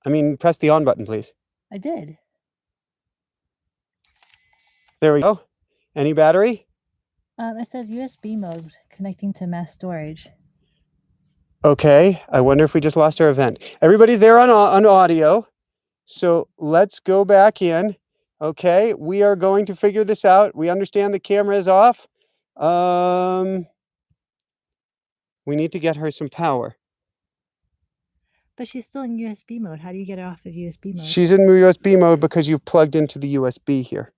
I mean, press the on button, please. I did. There we go. Any battery? It says USB mode connecting to mass storage. Okay. I wonder if we just lost our event. Everybody's there on audio. So let's go back in. Okay. We are going to figure this out. We understand the camera is off. We need to get her some power. But she's still in USB mode. How do you get her off of USB mode? She's in USB mode because you've plugged into the USB here.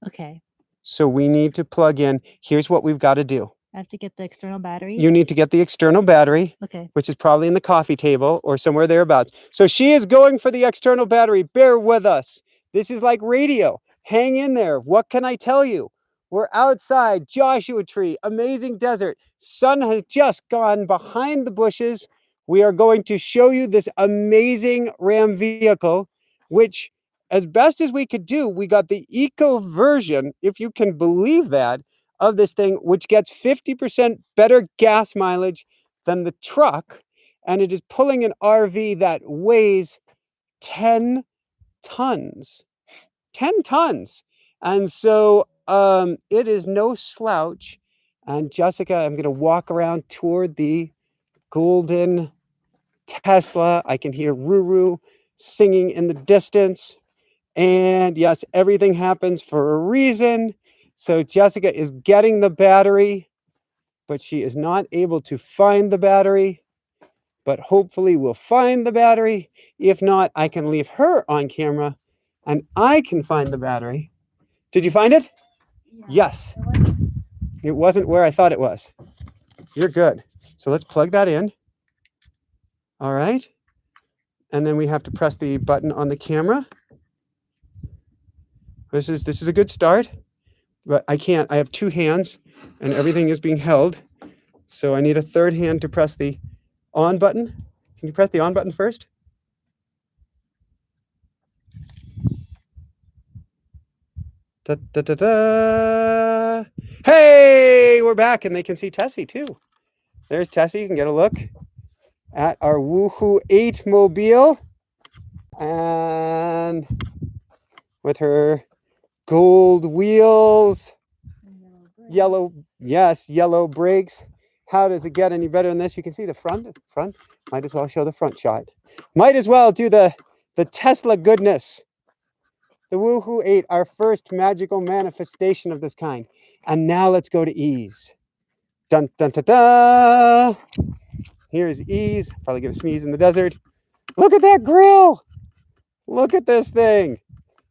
Okay. So we need to plug in. Here's what we've got to do. I have to get the external battery. You need to get the external battery, Okay. which is probably in the coffee table or somewhere thereabouts. So she is going for the external battery. Bear with us. This is like radio. Hang in there. What can I tell you? We're outside, Joshua Tree, amazing desert. Sun has just gone behind the bushes. We are going to show you this amazing Ram vehicle, which, as best as we could do, we got the eco version, if you can believe that, of this thing, which gets 50% better gas mileage than the truck. And it is pulling an RV that weighs 10 tons. 10 tons. And so it is no slouch. And Jessica, I'm going to walk around toward the golden Tesla. I can hear Ruru singing in the distance. And yes, everything happens for a reason. So Jessica is getting the battery, but she is not able to find the battery. But hopefully we'll find the battery. If not, I can leave her on camera and I can find the battery. Did you find it? Yeah, Yes. It wasn't where I thought it was. You're good. So let's plug that in. All right. And then we have to press the button on the camera. This is a good start, but I can't. I have two hands and everything is being held. So I need a third hand to press the on button. Can you press the on button first? Da, da, da, da. Hey, we're back, and they can see Tessie too. There's Tessie. You can get a look at our Woohoo 8 mobile, and with her gold wheels, yellow brakes. How does it get any better than this? You can see the front. Might as well show the front shot. Might as well do the Tesla goodness. The Woohoo 8, our first magical manifestation of this kind. And now let's go to ease. Dun, dun, dun, dun. Here's ease. Probably gonna sneeze in the desert. Look at that grill. Look at this thing.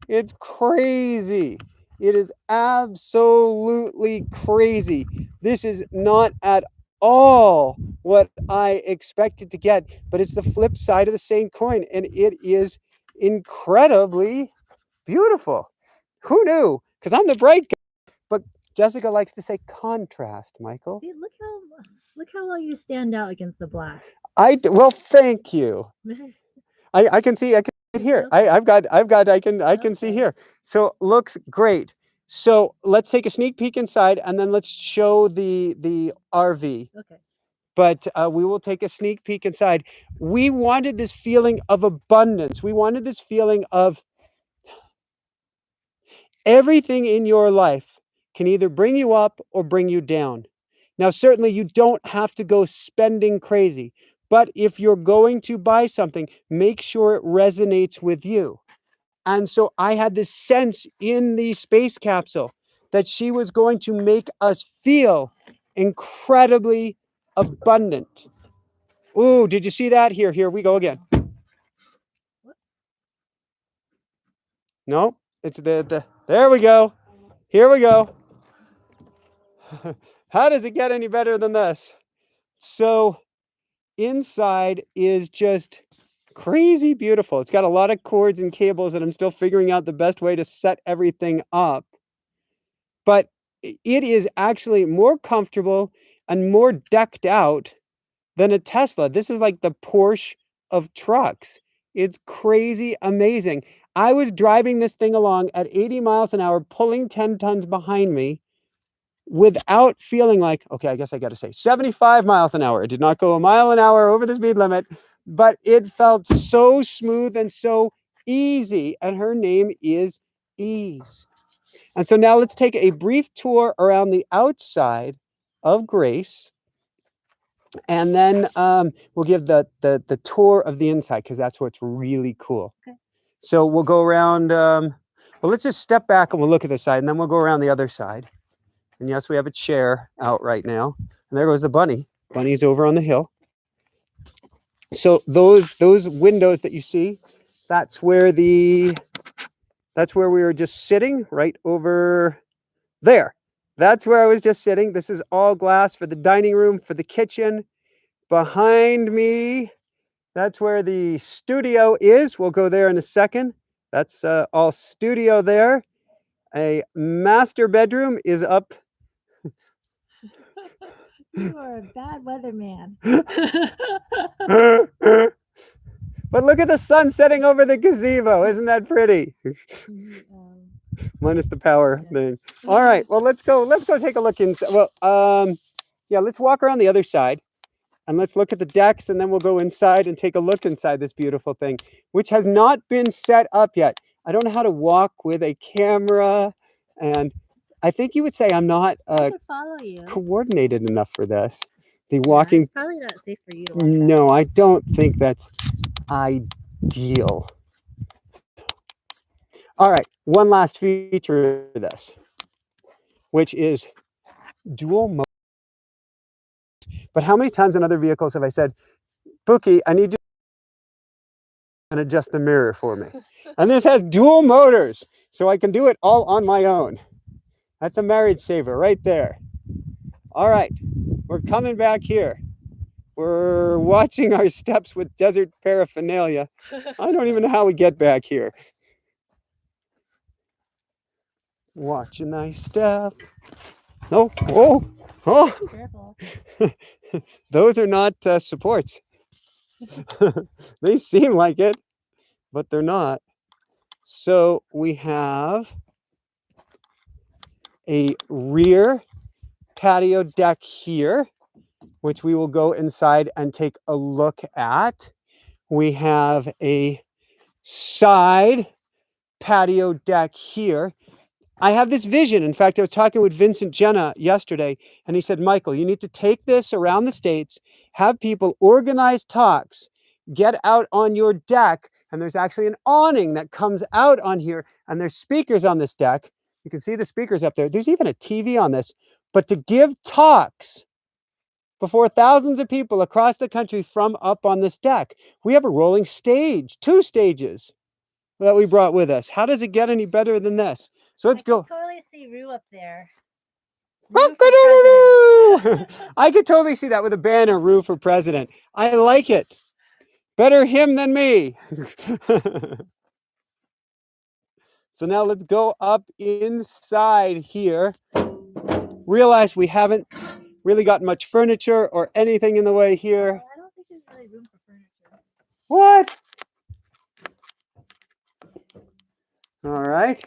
It's crazy. It is absolutely crazy. This is not at all what I expected to get, but it's the flip side of the same coin, and it is incredibly beautiful. Who knew? Because I'm the bright guy, but Jessica likes to say contrast, Michael. See, look how well you stand out against the black. Well, thank you. I can see it here. Okay. I can see here. So looks great. So let's take a sneak peek inside and then let's show the RV. Okay. But we will take a sneak peek inside. We wanted this feeling of abundance. We wanted this feeling of everything in your life can either bring you up or bring you down. Now, certainly you don't have to go spending crazy, but if you're going to buy something, make sure it resonates with you. And so I had this sense in the space capsule that she was going to make us feel incredibly abundant. Ooh, did you see that? Here we go again. No, it's there we go. Here we go. How does it get any better than this? So inside is just crazy beautiful. It's got a lot of cords and cables, and I'm still figuring out the best way to set everything up. But it is actually more comfortable and more decked out than a Tesla. This is like the Porsche of trucks. It's crazy amazing. I was driving this thing along at 80 miles an hour, pulling 10 tons behind me without feeling like, okay, I guess I got to say 75 miles an hour. It did not go a mile an hour over the speed limit, but it felt so smooth and so easy. And her name is Ease. And so now let's take a brief tour around the outside of Grace. And then we'll give the tour of the inside, because that's what's really cool. Okay. So we'll go around, well, let's just step back and we'll look at this side, and then we'll go around the other side. And yes, we have a chair out right now. And there goes the bunny. Bunny's over on the hill. So those windows that you see, that's where we were just sitting, right over there. That's where I was just sitting. This is all glass for the dining room, for the kitchen. Behind me, that's where the studio is. We'll go there in a second. That's all studio there. A master bedroom is up. You are a bad weatherman. But look at the sun setting over the gazebo. Isn't that pretty? Minus the power thing. All right. Well, let's go take a look inside. Well, yeah, let's walk around the other side and let's look at the decks, and then we'll go inside and take a look inside this beautiful thing, which has not been set up yet. I don't know how to walk with a camera, and I think you would say I'm not I could follow you. coordinated enough for this. The Yeah, walking. it's probably not safe for you to walk. No, I don't think that's ideal. All right, one last feature of this, which is dual mode. But how many times in other vehicles have I said, Pookie, I need you to adjust the mirror for me? And this has dual motors, so I can do it all on my own. That's a marriage saver right there. All right, we're coming back here. We're watching our steps with desert paraphernalia. I don't even know how we get back here. Watching thy step. Oh, oh, oh. Careful. Those are not supports. They seem like it, but they're not. So we have a rear patio deck here, which we will go inside and take a look at. We have a side patio deck here. I have this vision. In fact, I was talking with Vincent Jenna yesterday, and he said, Michael, you need to take this around the States, have people organize talks, get out on your deck, and there's actually an awning that comes out on here, and there's speakers on this deck. You can see the speakers up there. There's even a TV on this. But to give talks before thousands of people across the country from up on this deck, we have a rolling stage, 2 stages that we brought with us. How does it get any better than this? So let's go. I totally see Rue up there. I could totally see that with a banner, Rue for president. I like it. Better him than me. So now let's go up inside here. Realize we haven't really got much furniture or anything in the way here. I don't think there's really room for furniture. What? All right.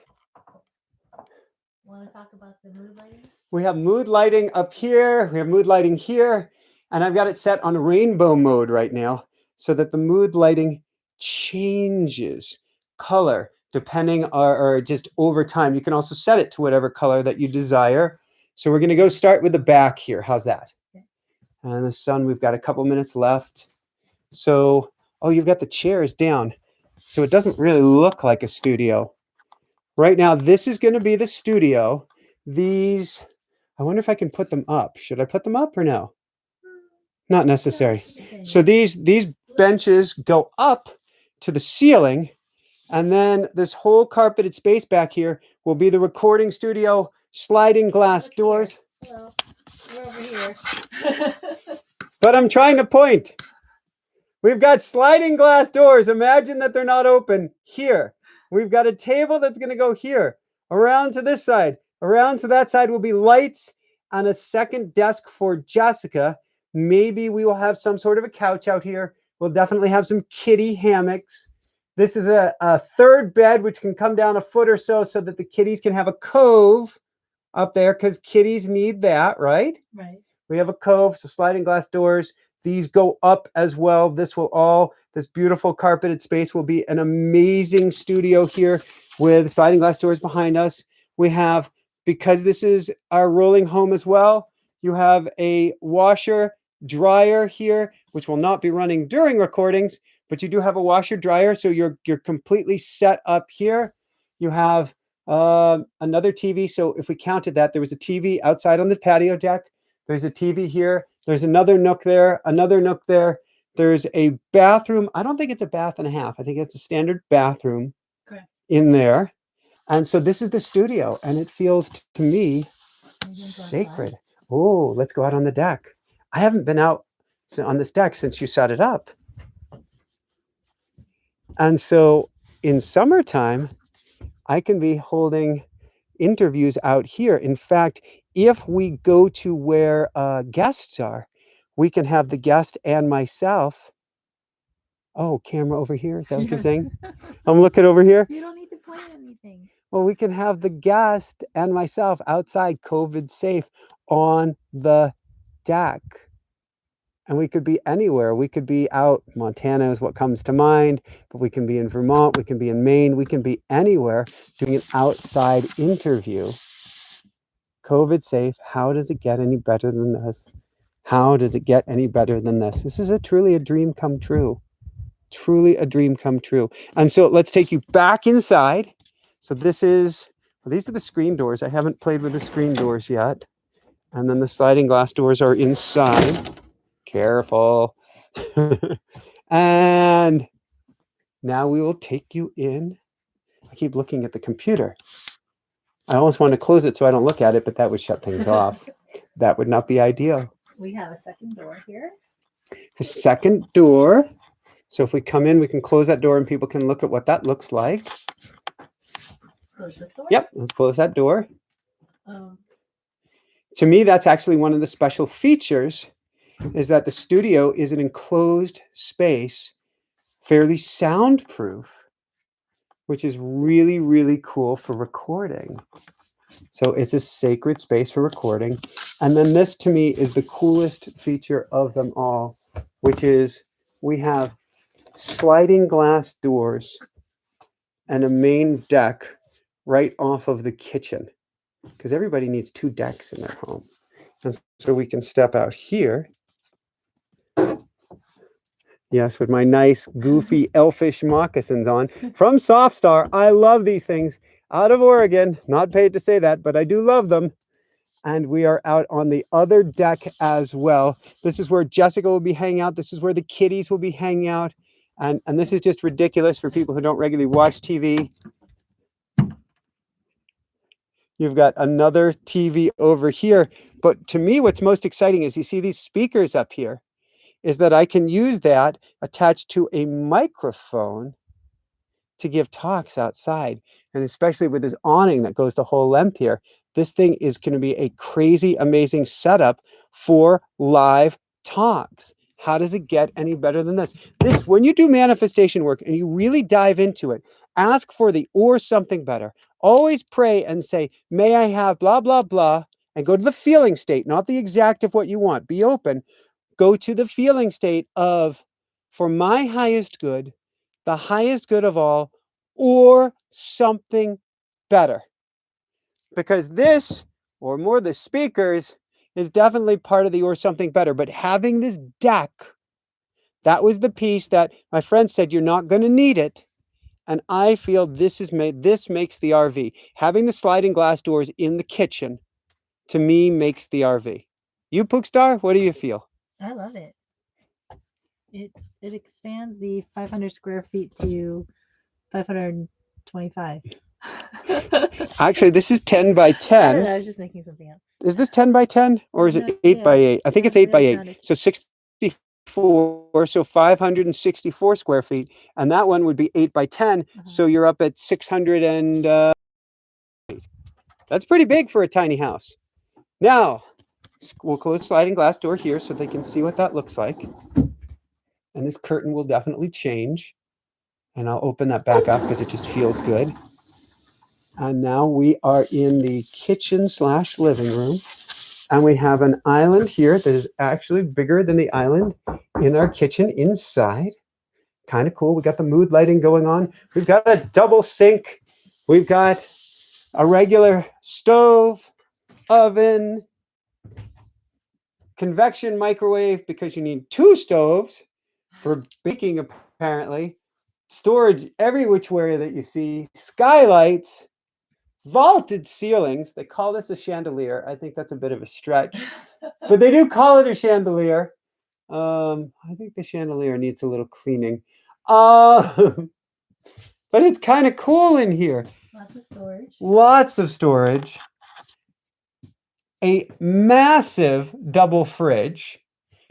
Want to talk about the mood lighting? We have mood lighting up here. We have mood lighting here. And I've got it set on rainbow mode right now so that the mood lighting changes color depending or just over time. You can also set it to whatever color that you desire. So we're going to go start with the back here. How's that? Okay. And the sun, we've got a couple minutes left. So, oh, you've got the chairs down. So it doesn't really look like a studio. Right now, this is going to be the studio. These, I wonder if I can put them up. Should I put them up or no? Not necessary. So these benches go up to the ceiling, and then this whole carpeted space back here will be the recording studio, sliding glass doors. Hello. We're over here. But I'm trying to point. We've got sliding glass doors. Imagine that they're not open here. We've got a table that's going to go here, around to this side, around to that side will be lights and a second desk for Jessica. Maybe we will have some sort of a couch out here. We'll definitely have some kitty hammocks. This is a third bed, which can come down a foot or so that the kitties can have a cove up there because kitties need that, right? Right. We have a cove, so sliding glass doors. These go up as well. This beautiful carpeted space will be an amazing studio here with sliding glass doors behind us. We have, because this is our rolling home as well, you have a washer dryer here, which will not be running during recordings, but you do have a washer dryer. So you're completely set up here. You have another TV. So if we counted that, there was a TV outside on the patio deck. There's a TV here. There's another nook there, another nook there. There's a bathroom. I don't think it's a bath and a half. I think it's a standard bathroom. Correct. In there. And so this is the studio, and it feels to me Sacred. Oh, let's go out on the deck. I haven't been out on this deck since you set it up. And so in summertime, I can be holding interviews out here. In fact, if we go to where guests are, we can have the guest and myself. Oh, camera over here. Is that what you're saying? I'm looking over here. You don't need to point anything. Well, we can have the guest and myself outside, COVID safe, on the deck. And we could be anywhere. We could be out. Montana is what comes to mind, but we can be in Vermont. We can be in Maine. We can be anywhere doing an outside interview. COVID safe. How does it get any better than this? How does it get any better than this? This is truly a dream come true. Truly a dream come true. And so let's take you back inside. So this is, well, these are the screen doors. I haven't played with the screen doors yet. And then the sliding glass doors are inside. Careful. And now we will take you in. I keep looking at the computer. I almost want to close it so I don't look at it, but that would shut things off. That would not be ideal. We have a second door here. The second door. So if we come in, we can close that door and people can look at what that looks like. Close this door? Yep, let's close that door. Oh. To me, that's actually one of the special features, is that the studio is an enclosed space, fairly soundproof, which is really, really cool for recording. So it's a sacred space for recording. And then this, to me, is the coolest feature of them all, which is we have sliding glass doors and a main deck right off of the kitchen, because everybody needs two decks in their home. And so we can step out here. Yes, with my nice, goofy, elfish moccasins on from Soft Star. I love these things. Out of Oregon. Not paid to say that, but I do love them. And we are out on the other deck as well. This is where Jessica will be hanging out. This is where the kitties will be hanging out. And this is just ridiculous for people who don't regularly watch TV. You've got another TV over here. But to me, what's most exciting is you see these speakers up here, is that I can use that attached to a microphone to give talks outside. And especially with this awning that goes the whole length here, this thing is going to be a crazy, amazing setup for live talks. How does it get any better than this? When you do manifestation work and you really dive into it, ask for the or something better. Always pray and say, may I have blah, blah, blah, and go to the feeling state, not the exact of what you want. Be open. Go to the feeling state of, for my highest good, the highest good of all, or something better. Because this, or more the speakers, is definitely part of the or something better. But having this deck, that was the piece that my friend said, you're not going to need it. And I feel this makes the RV. Having the sliding glass doors in the kitchen, to me, makes the RV. You, Pookstar, what do you feel? I love it. It expands the 500 square feet to 525. Actually, this is 10 by 10. I was just making something up. Is this 10 by 10 or is it 8 by 8? I think it's 8 by 8. So 64, so 564 square feet. And that one would be 8 by 10. So you're up at 600 and that's pretty big for a tiny house. Now, we'll close the sliding glass door here so they can see what that looks like. And this curtain will definitely change. And I'll open that back up because it just feels good. And now we are in the kitchen/living room. And we have an island here that is actually bigger than the island in our kitchen inside. Kind of cool. We got the mood lighting going on. We've got a double sink. We've got a regular stove, oven, convection microwave, because you need two stoves for baking, apparently. Storage every which way that you see. Skylights. Vaulted ceilings. They call this a chandelier. I think that's a bit of a stretch, but they do call it a chandelier. I think the chandelier needs a little cleaning. But it's kind of cool in here. Lots of storage. Lots of storage. a massive double fridge,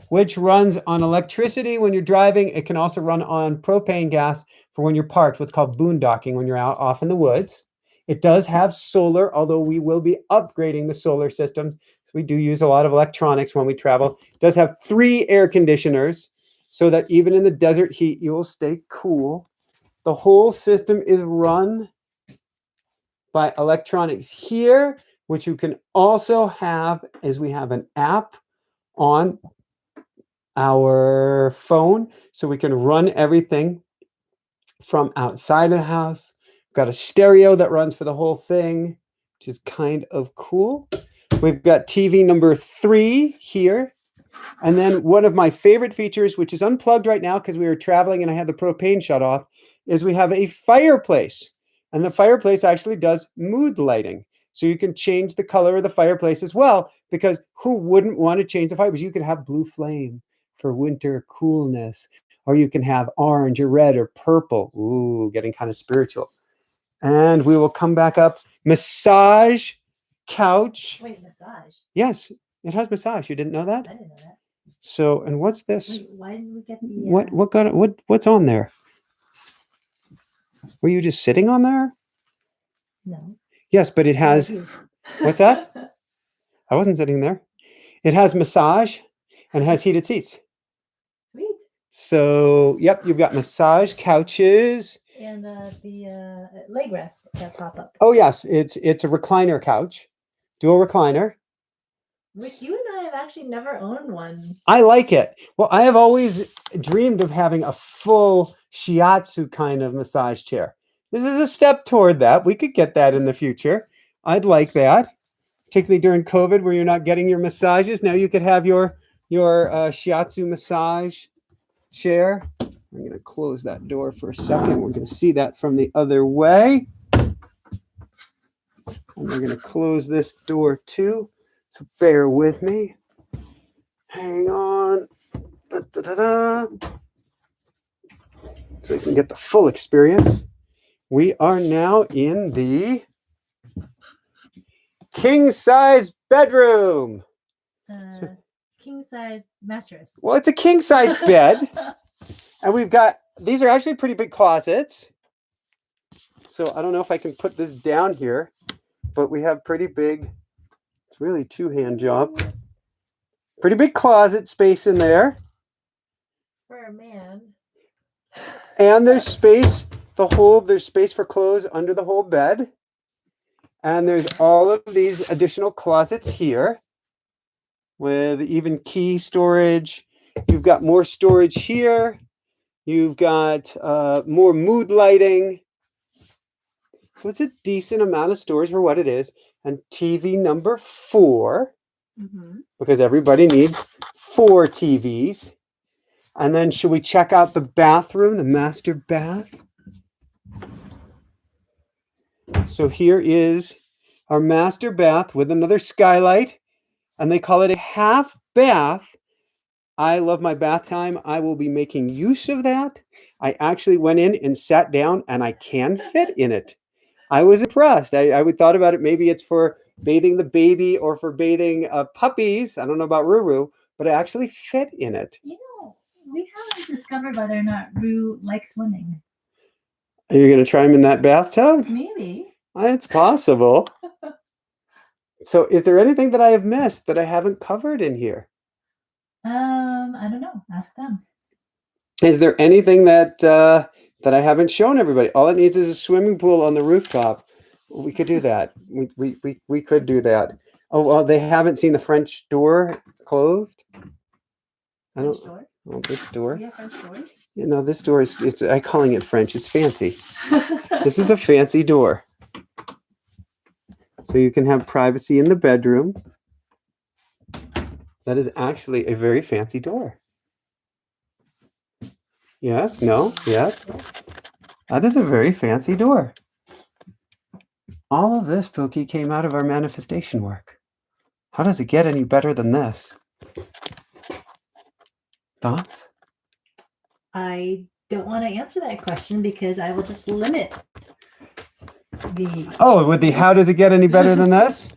which runs on electricity when you're driving. It can also run on propane gas for when you're parked, what's called boondocking, when you're out off in the woods. It does have solar, although we will be upgrading the solar systems. We do use a lot of electronics when we travel. It does have 3 air conditioners so that even in the desert heat, you will stay cool. The whole system is run by electronics here, which you can also have as we have an app on our phone, so we can run everything from outside of the house. We've got a stereo that runs for the whole thing, which is kind of cool. We've got TV number 3 here. And then one of my favorite features, which is unplugged right now because we were traveling and I had the propane shut off, is we have a fireplace. And the fireplace actually does mood lighting. So you can change the color of the fireplace as well, because who wouldn't want to change the fireplace? You could have blue flame for winter coolness, or you can have orange or red or purple. Ooh, getting kind of spiritual. And we will come back up. Massage couch. Wait, massage? Yes, it has massage. You didn't know that? I didn't know that. So, and what's this? Wait, why didn't we get the... What's on there? Were you just sitting on there? No. Yes, but it has... What's that? I wasn't sitting there. It has massage and it has heated seats. Sweet. So, yep, you've got massage couches. And the leg rests that pop up. Oh, yes, it's a recliner couch. Dual recliner. Which you and I have actually never owned one. I like it. Well, I have always dreamed of having a full shiatsu kind of massage chair. This is a step toward that. We could get that in the future. I'd like that, particularly during COVID where you're not getting your massages. Now you could have your shiatsu massage chair. I'm going to close that door for a second. We're going to see that from the other way. And we're going to close this door too. So bear with me. Hang on. Da, da, da, da. So you can get the full experience. We are now in the king size bedroom. King size mattress. Well, it's a king size bed. And we've got, these are actually pretty big closets. So I don't know if I can put this down here, but we have pretty big, it's really two-hand job. Pretty big closet space in there. For a man. And there's space, there's space for clothes under the whole bed. And there's all of these additional closets here with even key storage. You've got more storage here. You've got more mood lighting. So it's a decent amount of storage for what it is. And TV number 4, because everybody needs 4 TVs. And then should we check out the bathroom, the master bath? So here is our master bath with another skylight. And they call it a half bath. I love my bath time. I will be making use of that. I actually went in and sat down and I can fit in it. I was impressed. I would thought about it. Maybe it's for bathing the baby or for bathing puppies. I don't know about Ruru, but I actually fit in it. You know, we haven't discovered whether or not Rue likes swimming. Are you going to try him in that bathtub? Maybe. It's possible. So is there anything that I have missed that I haven't covered in here? I don't know. Ask them. Is there anything that that I haven't shown everybody? All it needs is a swimming pool on the rooftop. We could do that. We could do that. Oh, well, they haven't seen the French door closed. I don't. Door? Oh, this door. We have French doors? You know, this door is. I'm calling it French. It's fancy. This is a fancy door. So you can have privacy in the bedroom. That is actually a very fancy door. Yes, no, yes. That is a very fancy door. All of this, Pookie, came out of our manifestation work. How does it get any better than this? Thoughts? I don't want to answer that question because I will just limit the... Oh, with the how does it get any better than this?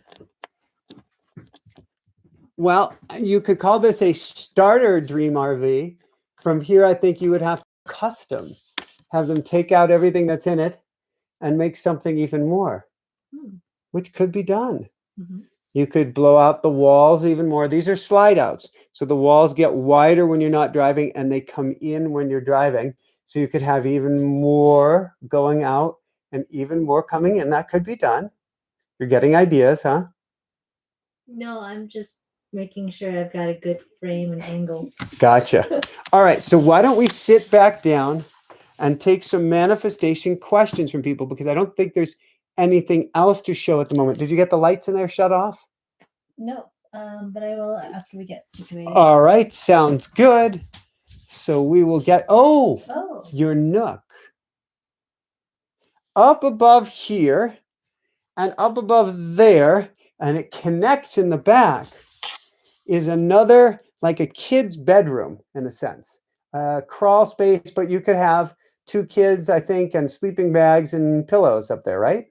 Well, you could call this a starter dream RV. From here, I think you would have to custom, have them take out everything that's in it and make something even more, which could be done. Mhm. You could blow out the walls even more. These are slide outs. So the walls get wider when you're not driving and they come in when you're driving. So you could have even more going out and even more coming in. That could be done. You're getting ideas, huh? No, I'm just making sure I've got a good frame and angle. Gotcha. All right. So why don't we sit back down and take some manifestation questions from people, because I don't think there's anything else to show at the moment. Did you get the lights in there shut off? No, but I will after we get situated. All right. Sounds good. So we will get, Oh, your nook. Up above here and up above there, and it connects in the back, is another, like a kid's bedroom in a sense. Crawl space, but you could have 2 kids, I think, and sleeping bags and pillows up there, right?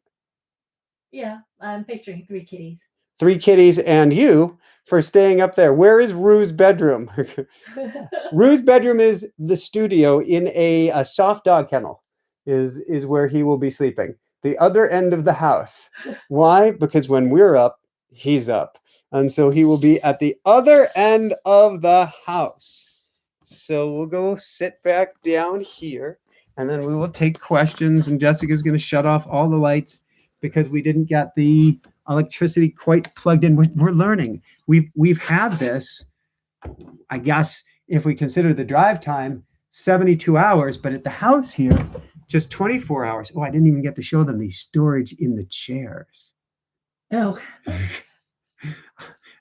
yeah, I'm picturing 3 kitties. 3 kitties and you for staying up there. Where is Rue's bedroom? Rue's bedroom is the studio in a soft dog kennel, is where he will be sleeping. The other end of the house. Why? Because when we're up, he's up. And so he will be at the other end of the house. So we'll go sit back down here and then we will take questions, and Jessica's going to shut off all the lights because we didn't get the electricity quite plugged in. We're learning. We've had this, I guess, if we consider the drive time, 72 hours, but at the house here, just 24 hours. Oh, I didn't even get to show them the storage in the chairs. Oh.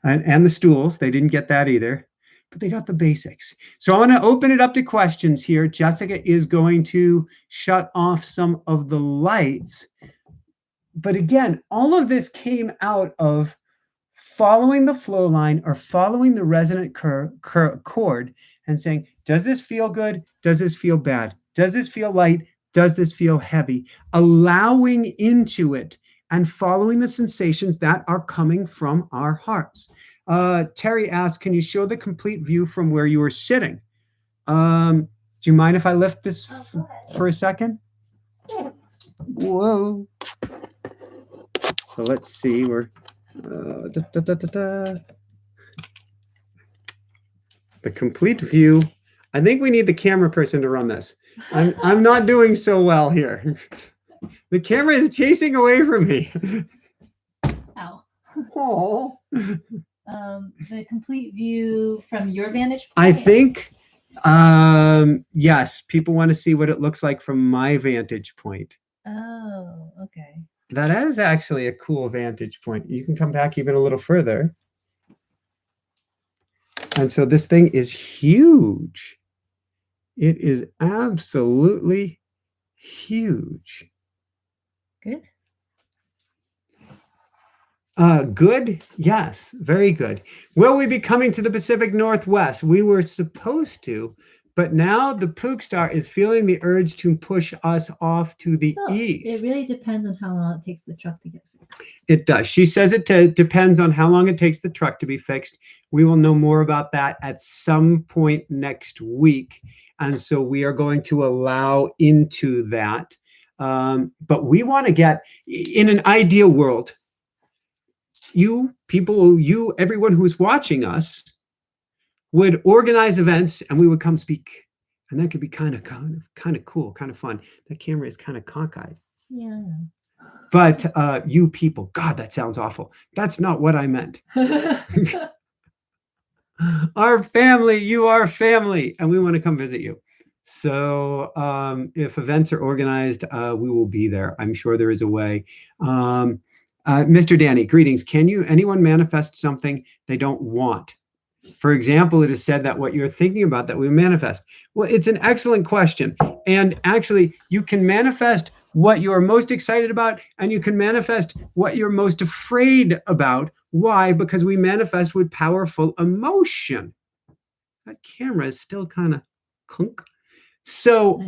And the stools. They didn't get that either, but they got the basics. So I want to open it up to questions here. Jessica is going to shut off some of the lights. But again, all of this came out of following the flow line or following the resonant chord and saying, does this feel good? Does this feel bad? Does this feel light? Does this feel heavy? Allowing into it and following the sensations that are coming from our hearts. Terry asked, can you show the complete view from where you were sitting? Do you mind if I lift this for a second? Whoa. So let's see, we're the complete view. I think we need the camera person to run this. I'm not doing so well here. The camera is chasing away from me. Ow. Oh. The complete view from your vantage point? I think, yes, people want to see what it looks like from my vantage point. Oh, okay. That is actually a cool vantage point. You can come back even a little further. And so this thing is huge. It is absolutely huge. Good. Good. Yes, very good. Will we be coming to the Pacific Northwest? We were supposed to, but now the Pook Star is feeling the urge to push us off to the east. It really depends on how long it takes the truck to get fixed. It does. She says it depends on how long it takes the truck to be fixed. We will know more about that at some point next week. And so we are going to allow into that. But we want to get, in an ideal world, you people, everyone who's watching us would organize events and we would come speak. And that could be kind of cool, kind of fun. That camera is kind of cockeyed. Yeah. But you people, God, that sounds awful. That's not what I meant. Our family, you are family, and we want to come visit you. So if events are organized, we will be there. I'm sure there is a way. Mr. Danny, greetings. Can anyone manifest something they don't want? For example, it is said that what you're thinking about that we manifest. Well, it's an excellent question. And actually, you can manifest what you're most excited about, and you can manifest what you're most afraid about. Why? Because we manifest with powerful emotion. That camera is still kind of clunk. So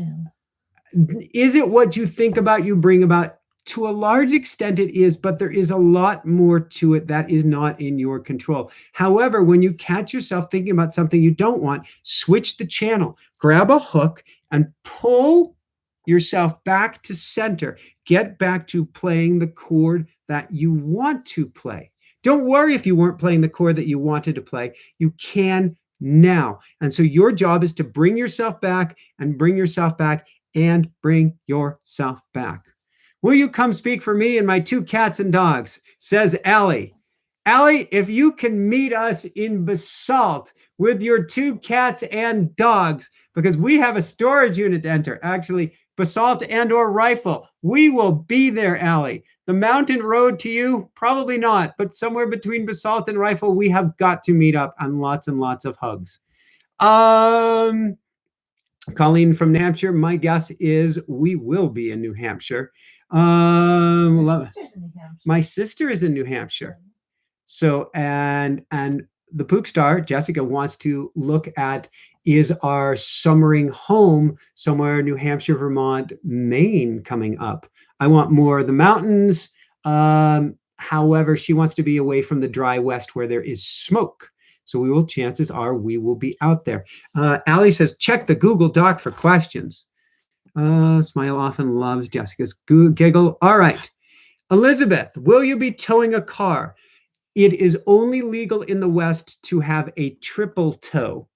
is it what you think about you bring about To a large extent it is, but there is a lot more to it that is not in your control. However, when you catch yourself thinking about something you don't want, switch the channel, grab a hook and pull yourself back to center. Get back to playing the chord that you want to play. Don't worry if you weren't playing the chord that you wanted to play. You can now. And so your job is to bring yourself back and bring yourself back and bring yourself back. Will you come speak for me and my 2 cats and dogs? Says Allie. Allie, if you can meet us in Basalt with your 2 cats and dogs, because we have a storage unit to enter, actually, Basalt and or Rifle, we will be there, Allie. The mountain road to you, probably not, but somewhere between Basalt and Rifle, we have got to meet up, and lots of hugs. Colleen from New Hampshire, my guess is we will be in New Hampshire. My sister's in New Hampshire. My sister is in New Hampshire. So, and the Pook Star, Jessica, wants to look at, is our summering home somewhere in New Hampshire, Vermont, Maine coming up. I want more of the mountains. However, she wants to be away from the dry west where there is smoke. So chances are we will be out there. Allie says, check the Google Doc for questions. Smile often loves Jessica's giggle. All right. Elizabeth, will you be towing a car? It is only legal in the West to have a triple tow.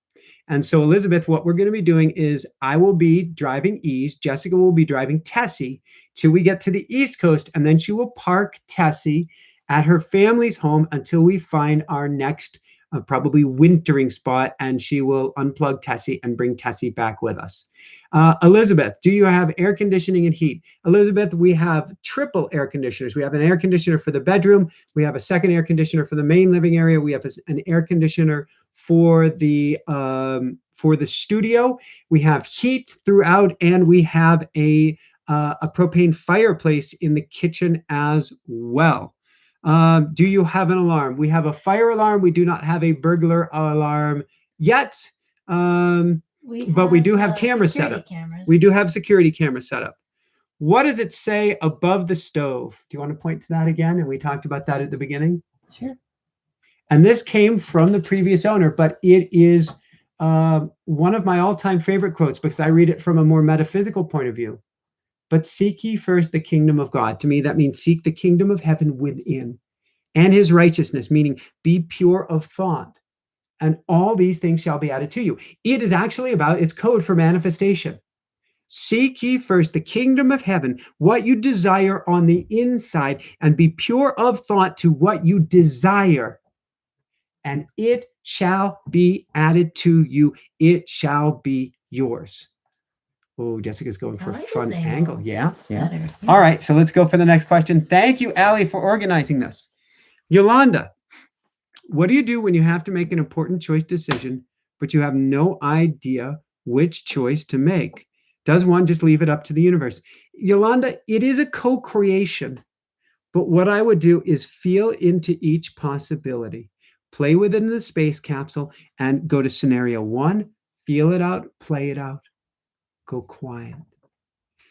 And so, Elizabeth, what we're going to be doing is I will be driving east. Jessica will be driving Tessie till we get to the East Coast. And then she will park Tessie at her family's home until we find our next probably wintering spot, and she will unplug Tessie and bring Tessie back with us. Elizabeth, do you have air conditioning and heat? Elizabeth, we have triple air conditioners. We have an air conditioner for the bedroom. We have a second air conditioner for the main living area. We have an air conditioner for the studio. We have heat throughout, and we have a propane fireplace in the kitchen as well. Do you have an alarm? We have a fire alarm. We do not have a burglar alarm yet, but we do have cameras set up. We do have security cameras set up. What does it say above the stove? Do you want to point to that again? And we talked about that at the beginning. Sure. And this came from the previous owner, but it is one of my all-time favorite quotes because I read it from a more metaphysical point of view. But seek ye first the kingdom of God. To me, that means seek the kingdom of heaven within and his righteousness, meaning be pure of thought. And all these things shall be added to you. It is actually about, it's code for manifestation. Seek ye first the kingdom of heaven, what you desire on the inside, and be pure of thought to what you desire. And it shall be added to you. It shall be yours. Oh, Jessica's going for a fun angle. Yeah. All right, so let's go for the next question. Thank you, Allie, for organizing this. Yolanda, what do you do when you have to make an important choice decision, but you have no idea which choice to make? Does one just leave it up to the universe? Yolanda, it is a co-creation, but what I would do is feel into each possibility, play within the space capsule, and go to scenario 1, feel it out, play it out. Go quiet.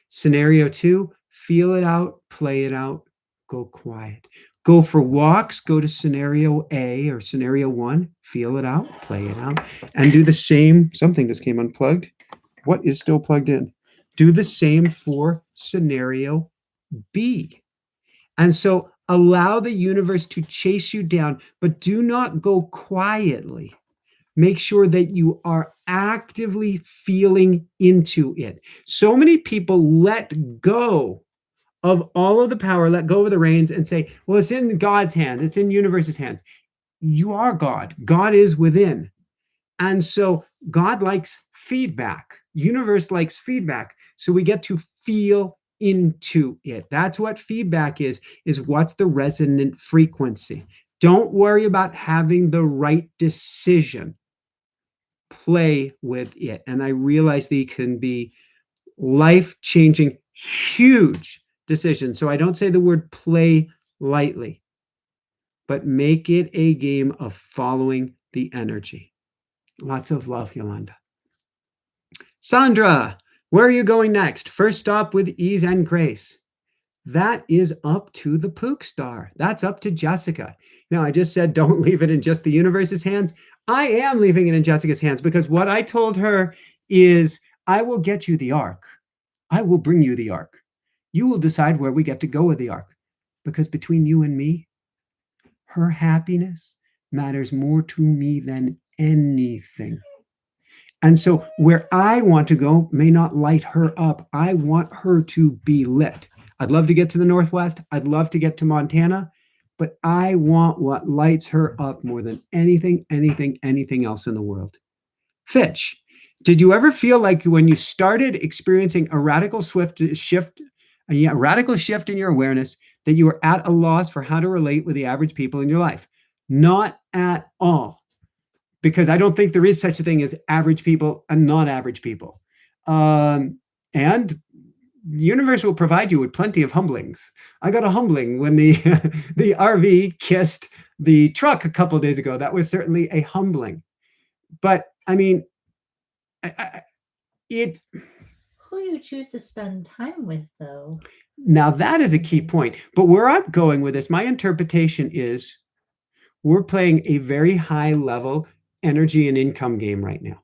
Scenario 2, feel it out, play it out, go quiet. Go for walks, go to scenario A or scenario 1, feel it out, play it out, and do the same. Something just came unplugged. What is still plugged in? Do the same for scenario B. And so allow the universe to chase you down, but do not go quietly. Make sure that you are actively feeling into it. So many people let go of all of the power, let go of the reins and say, well, it's in God's hands. It's in universe's hands. You are God. God is within. And so God likes feedback. Universe likes feedback. So we get to feel into it. That's what feedback is what's the resonant frequency. Don't worry about having the right decision. Play with it. And I realize they can be life-changing, huge decisions. So I don't say the word play lightly, but make it a game of following the energy. Lots of love, Yolanda. Sandra, where are you going next? First stop with ease and grace. that is up to the Pook Star. That's up to Jessica. Now, I just said don't leave it in just the universe's hands. I am leaving it in Jessica's hands because what I told her is I will get you the ark. I will bring you the ark. You will decide where we get to go with the ark. Because between you and me, her happiness matters more to me than anything. And so where I want to go may not light her up. I want her to be lit. I'd love to get to the Northwest. I'd love to get to Montana, but I want what lights her up more than anything else in the world. Fitch, did you ever feel like when you started experiencing a radical shift in your awareness that you were at a loss for how to relate with the average people in your life? Not at all. Because I don't think there is such a thing as average people and not average people. And the universe will provide you with plenty of humblings. I got a humbling when the the RV kissed the truck a couple of days ago. That was certainly a humbling. But I mean, it. Who you choose to spend time with, though. Now that is a key point. But where I'm going with this, my interpretation is we're playing a very high level energy and income game right now.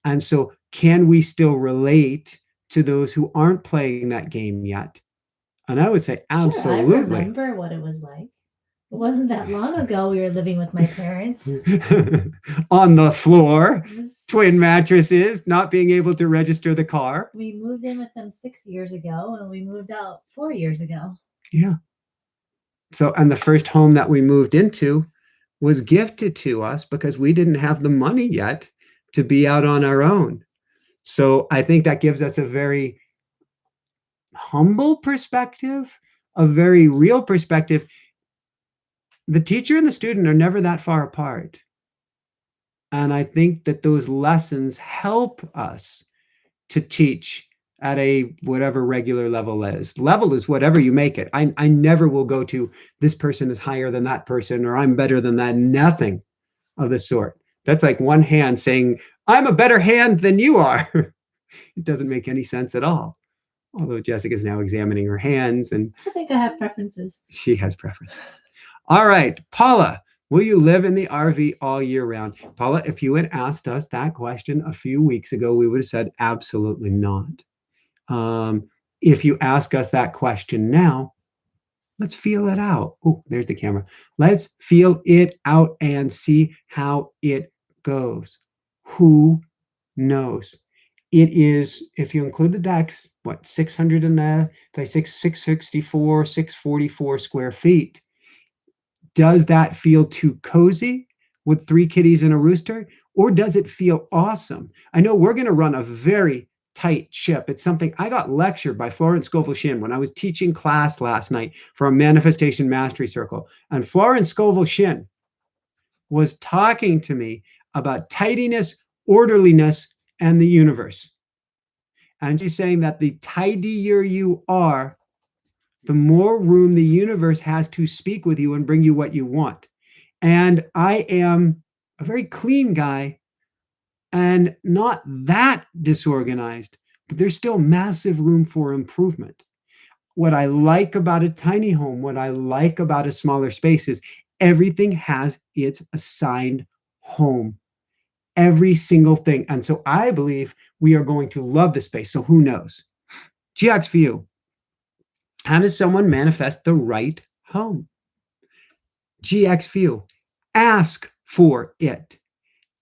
And so can we still relate to those who aren't playing that game yet? And I would say absolutely. Sure, I remember what it was like. It wasn't that long ago we were living with my parents. On the floor, twin mattresses, not being able to register the car. We moved in with them 6 years ago and we moved out 4 years ago. Yeah. So, and the first home that we moved into was gifted to us because we didn't have the money yet to be out on our own. So I think that gives us a very humble perspective, a very real perspective. The teacher and the student are never that far apart. And I think that those lessons help us to teach at a whatever regular level is. Level is whatever you make it. I never will go to this person is higher than that person or I'm better than that. Nothing of the sort. That's like one hand saying, I'm a better hand than you are. It doesn't make any sense at all. Although Jessica's now examining her hands and I think I have preferences. She has preferences. All right, Paula, will you live in the RV all year round? Paula, if you had asked us that question a few weeks ago, we would have said absolutely not. If you ask us that question now, let's feel it out. Oh, there's the camera. Let's feel it out and see how it goes. Who knows? It is, if you include the decks, what, 664, 644 square feet. Does that feel too cozy with 3 kitties and a rooster? Or does it feel awesome? I know we're going to run a very tight ship. It's something I got lectured by Florence Scovel-Shinn when I was teaching class last night for a manifestation mastery circle. And Florence Scovel-Shinn was talking to me about tidiness, orderliness, and the universe. And she's saying that the tidier you are, the more room the universe has to speak with you and bring you what you want. And I am a very clean guy and not that disorganized, but there's still massive room for improvement. What I like about a tiny home, what I like about a smaller space is everything has its assigned home. Every single thing. And so I believe we are going to love the space. So who knows? GX View. How does someone manifest the right home? GX View. Ask for it.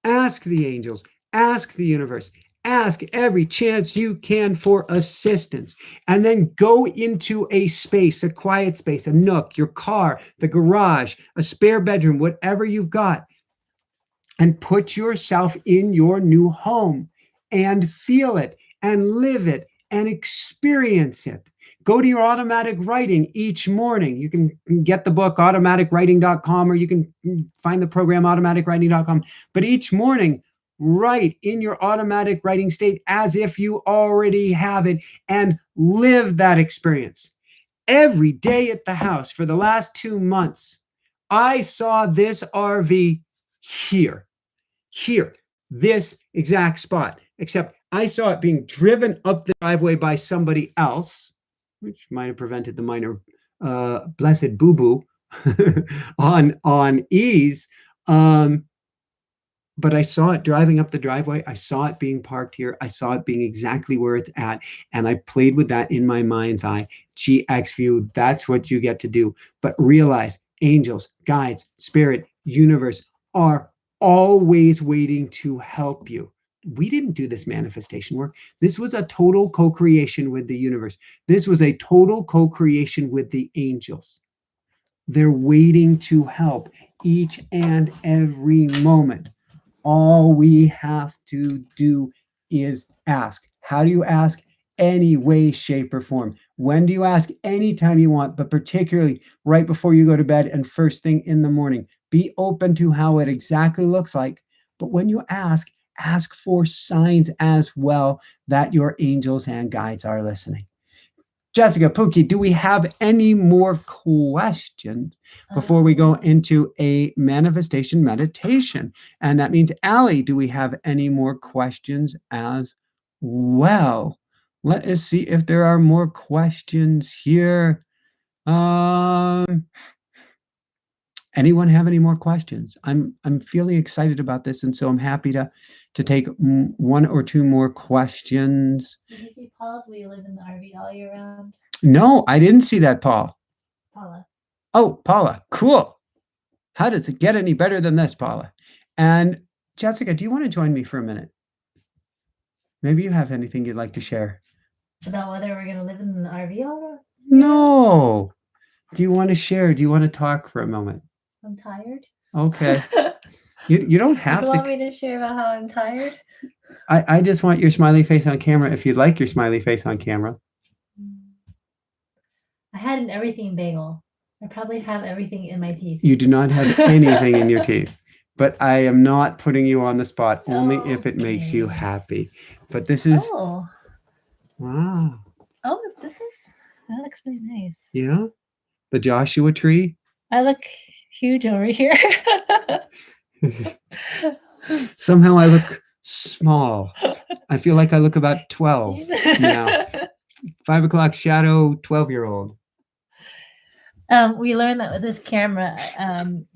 Ask the angels. Ask the universe. Ask every chance you can for assistance. And then go into a space, a quiet space, a nook, your car, the garage, a spare bedroom, whatever you've got. And put yourself in your new home and feel it and live it and experience it. Go to your automatic writing each morning. You can get the book automaticwriting.com or you can find the program automaticwriting.com. But each morning, write in your automatic writing state as if you already have it and live that experience. Every day at the house for the last 2 months, I saw this RV here, this exact spot, except I saw it being driven up the driveway by somebody else. which might have prevented the minor blessed boo-boo on ease. But I saw it driving up the driveway. I saw it being parked here. I saw it being exactly where it's at. And I played with that in my mind's eye. GX view, that's what you get to do. But realize angels, guides, spirit, universe are always waiting to help you. We didn't do this manifestation work. This was a total co-creation with the universe. This was a total co-creation with the angels. They're waiting to help each and every moment. All we have to do is ask. How do you ask? Any way, shape, or form. When do you ask? Anytime you want, but particularly right before you go to bed and first thing in the morning. Be open to how it exactly looks like. But when you ask for signs as well that your angels and guides are listening. Jessica, Pookie, do we have any more questions before we go into a manifestation meditation? And that means, Allie, do we have any more questions as well? Let us see if there are more questions here. Anyone have any more questions? I'm feeling excited about this, and so I'm happy to take one or two more questions. Did you see Paul's? Will you live in the RV all year round? No, I didn't see that, Paul. Paula. Oh, Paula, cool. How does it get any better than this, Paula? And Jessica, do you want to join me for a minute? Maybe you have anything you'd like to share. About whether we're going to live in the RV all year? No. Do you want to share? Do you want to talk for a moment? I'm tired. Okay. You don't have to. You want me to share about how I'm tired? I just want your smiley face on camera if you'd like your smiley face on camera. I had an everything bagel. I probably have everything in my teeth. You do not have anything in your teeth. But I am not putting you on the spot, only if it makes you happy. But this is... Oh. Wow. Oh, that looks really nice. Yeah? The Joshua tree? I look huge over here. Somehow I look small. I feel like I look about 12 now. 5 o'clock shadow, 12-year-old. We learned that with this camera,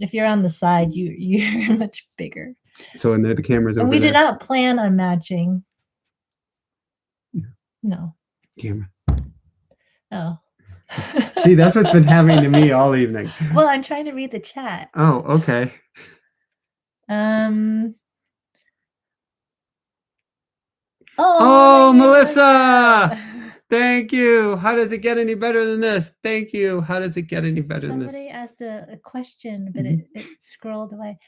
if you're on the side, you're much bigger. So and there the camera's over and we there. did not plan on matching. No. Camera. Oh. See, that's what's been happening to me all evening. Well, I'm trying to read the chat. Oh, okay. Oh, Melissa! Thank you. How does it get any better than this? Thank you. How does it get any better than this? Somebody asked a question, but it scrolled away.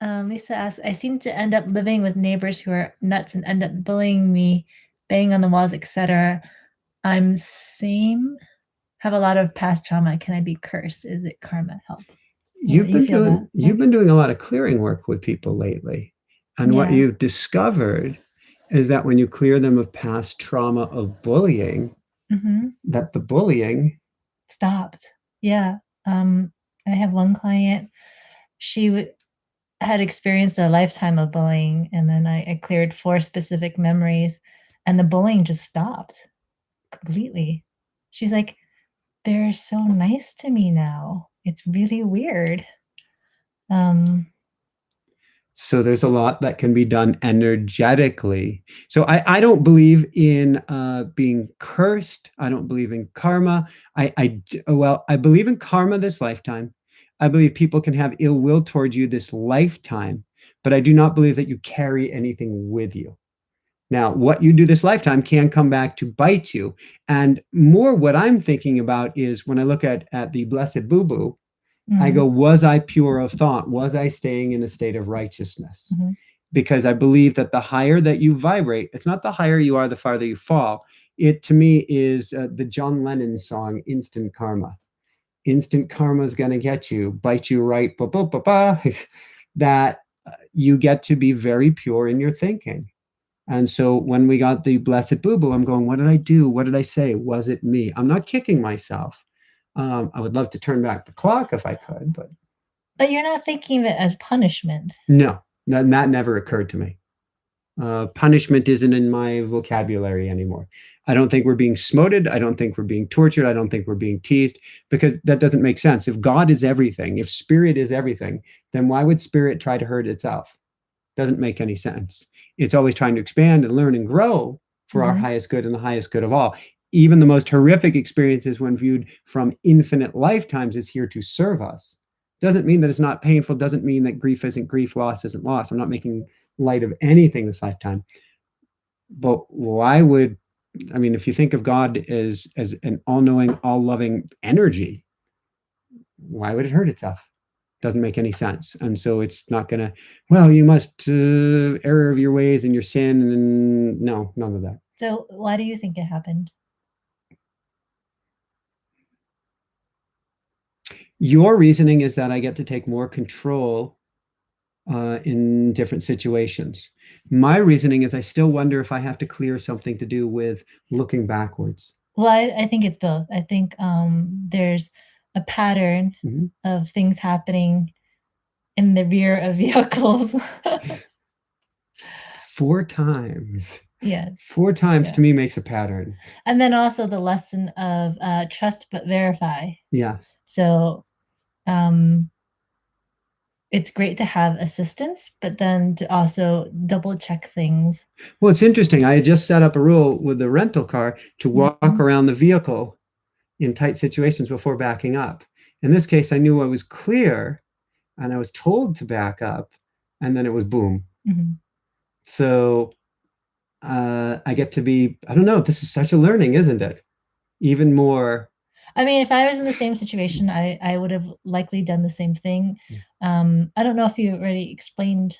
Lisa asks, I seem to end up living with neighbors who are nuts and end up bullying me, banging on the walls, etc. I'm have a lot of past trauma. Can I be cursed? Is it karma? Help. You've been doing a lot of clearing work with people lately. And what you've discovered is that when you clear them of past trauma of bullying, that the bullying stopped. Yeah. I have one client, she had experienced a lifetime of bullying, and then I cleared 4 specific memories, and the bullying just stopped completely. She's like, they're so nice to me now. It's really weird. So there's a lot that can be done energetically. So I don't believe in being cursed. I don't believe in karma. I believe in karma this lifetime. I believe people can have ill will towards you this lifetime, but I do not believe that you carry anything with you. Now, what you do this lifetime can come back to bite you. And more what I'm thinking about is when I look at the blessed boo-boo, I go, was I pure of thought? Was I staying in a state of righteousness? Because I believe that the higher that you vibrate, it's not the higher you are, the farther you fall. It, to me, is the John Lennon song, Instant Karma. Instant karma is going to get you, bite you right, that you get to be very pure in your thinking. And so when we got the blessed boo-boo, I'm going, what did I do? What did I say? Was it me? I'm not kicking myself. I would love to turn back the clock if I could, but you're not thinking of it as punishment. No, that never occurred to me. Punishment isn't in my vocabulary anymore. I don't think we're being smoted. I don't think we're being tortured. I don't think we're being teased, because that doesn't make sense. If God is everything, if spirit is everything, then why would spirit try to hurt itself? Doesn't make any sense. It's always trying to expand and learn and grow for our highest good and the highest good of all. Even the most horrific experiences, when viewed from infinite lifetimes, is here to serve us. Doesn't mean that it's not painful. Doesn't mean that grief isn't grief, loss isn't loss. I'm not making light of anything this lifetime. But why would, I mean, if you think of God as an all-knowing, all-loving energy, why would it hurt itself? Doesn't make any sense. And so it's not going to, well, you must error of your ways and your sin. And no, none of that. So why do you think it happened? Your reasoning is that I get to take more control in different situations. My reasoning is I still wonder if I have to clear something to do with looking backwards. Well, I think it's both. I think there's a pattern of things happening in the rear of vehicles. 4 times. Yes. 4 times to me makes a pattern. And then also the lesson of trust but verify. Yes. So it's great to have assistance, but then to also double check things. Well, it's interesting. I had just set up a rule with the rental car to walk around the vehicle in tight situations before backing up. In this case, I knew I was clear and I was told to back up, and then it was boom. So I get to be, I don't know, this is such a learning, isn't it? Even more. I mean, if I was in the same situation, I would have likely done the same thing. I don't know if you already explained.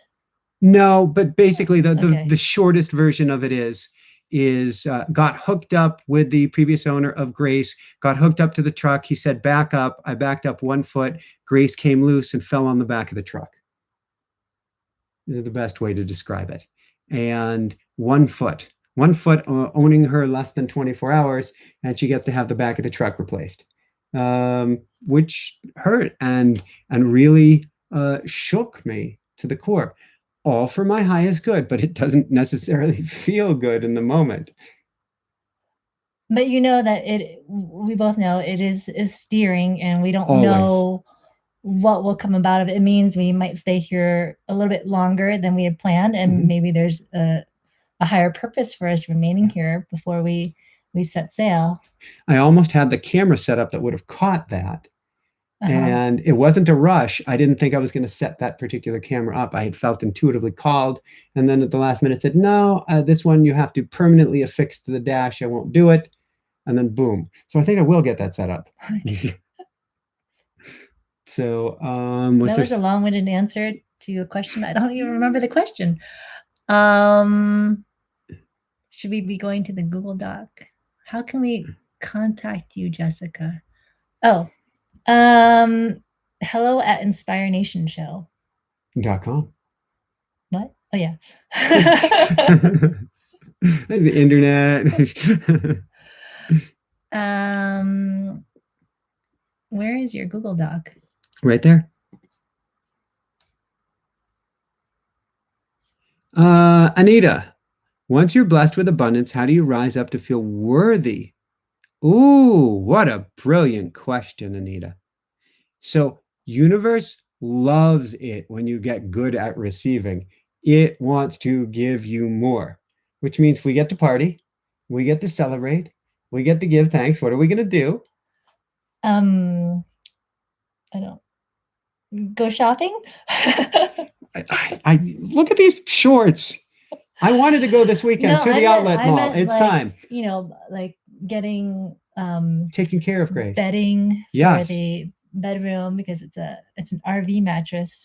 No, but basically the shortest version of it is got hooked up with the previous owner of Grace, got hooked up to the truck. He said, back up. I backed up 1 foot. Grace came loose and fell on the back of the truck. This is the best way to describe it. And 1 foot owning her less than 24 hours, and she gets to have the back of the truck replaced, which hurt and really shook me to the core. All for my highest good, but it doesn't necessarily feel good in the moment. But you know that we both know it is steering, and we don't know what will come about of it. It means we might stay here a little bit longer than we had planned, and maybe there's a higher purpose for us remaining here before we set sail. I almost had the camera set up that would have caught that. And it wasn't a rush. I didn't think I was going to set that particular camera up. I had felt intuitively called. And then at the last minute said, no, this one you have to permanently affix to the dash. I won't do it. And then boom. So I think I will get that set up. So that was a long-winded answer to a question. I don't even remember the question. Should we be going to the Google Doc? How can we contact you, Jessica? Oh, hello@inspiranationshow.com. What? Oh yeah. That's the internet. Where is your Google Doc? Right there. Anita, once you're blessed with abundance, how do you rise up to feel worthy? Ooh, what a brilliant question, Anita. So universe loves it when you get good at receiving. It wants to give you more, which means we get to party, we get to celebrate, we get to give thanks. What are we going to do? I don't go shopping. I look at these shorts. I wanted to go this weekend to the outlet mall. It's like, time. You know, like getting taking care of Grace. Bedding for the bedroom, because it's an RV mattress.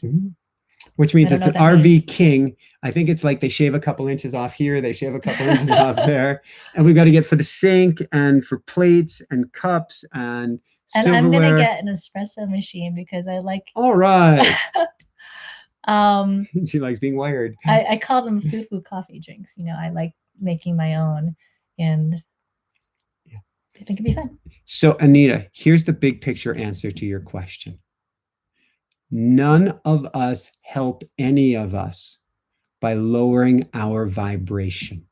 Which means it's an RV king. I think it's like they shave a couple inches off here, they shave a couple inches off there. And we've got to get for the sink and for plates and cups and silverware. And I'm going to get an espresso machine because I like... All right. She likes being wired. I call them foo-foo coffee drinks. You know, I like making my own, and I think it'd be fun. So Anita, here's the big picture answer to your question. None of us help any of us by lowering our vibration.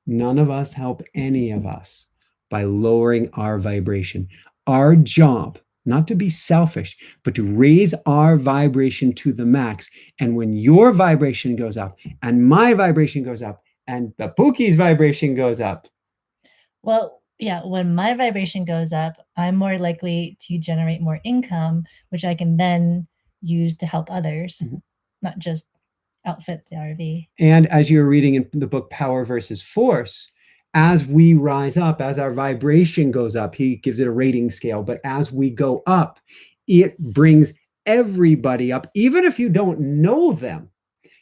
None of us help any of us by lowering our vibration. Our job, not to be selfish, but to raise our vibration to the max. And when your vibration goes up and my vibration goes up and the Pookie's vibration goes up. Well, yeah, when my vibration goes up, I'm more likely to generate more income, which I can then use to help others, not just outfit the RV. And as you're reading in the book Power versus Force, as we rise up, as our vibration goes up, he gives it a rating scale, but as we go up, it brings everybody up, even if you don't know them.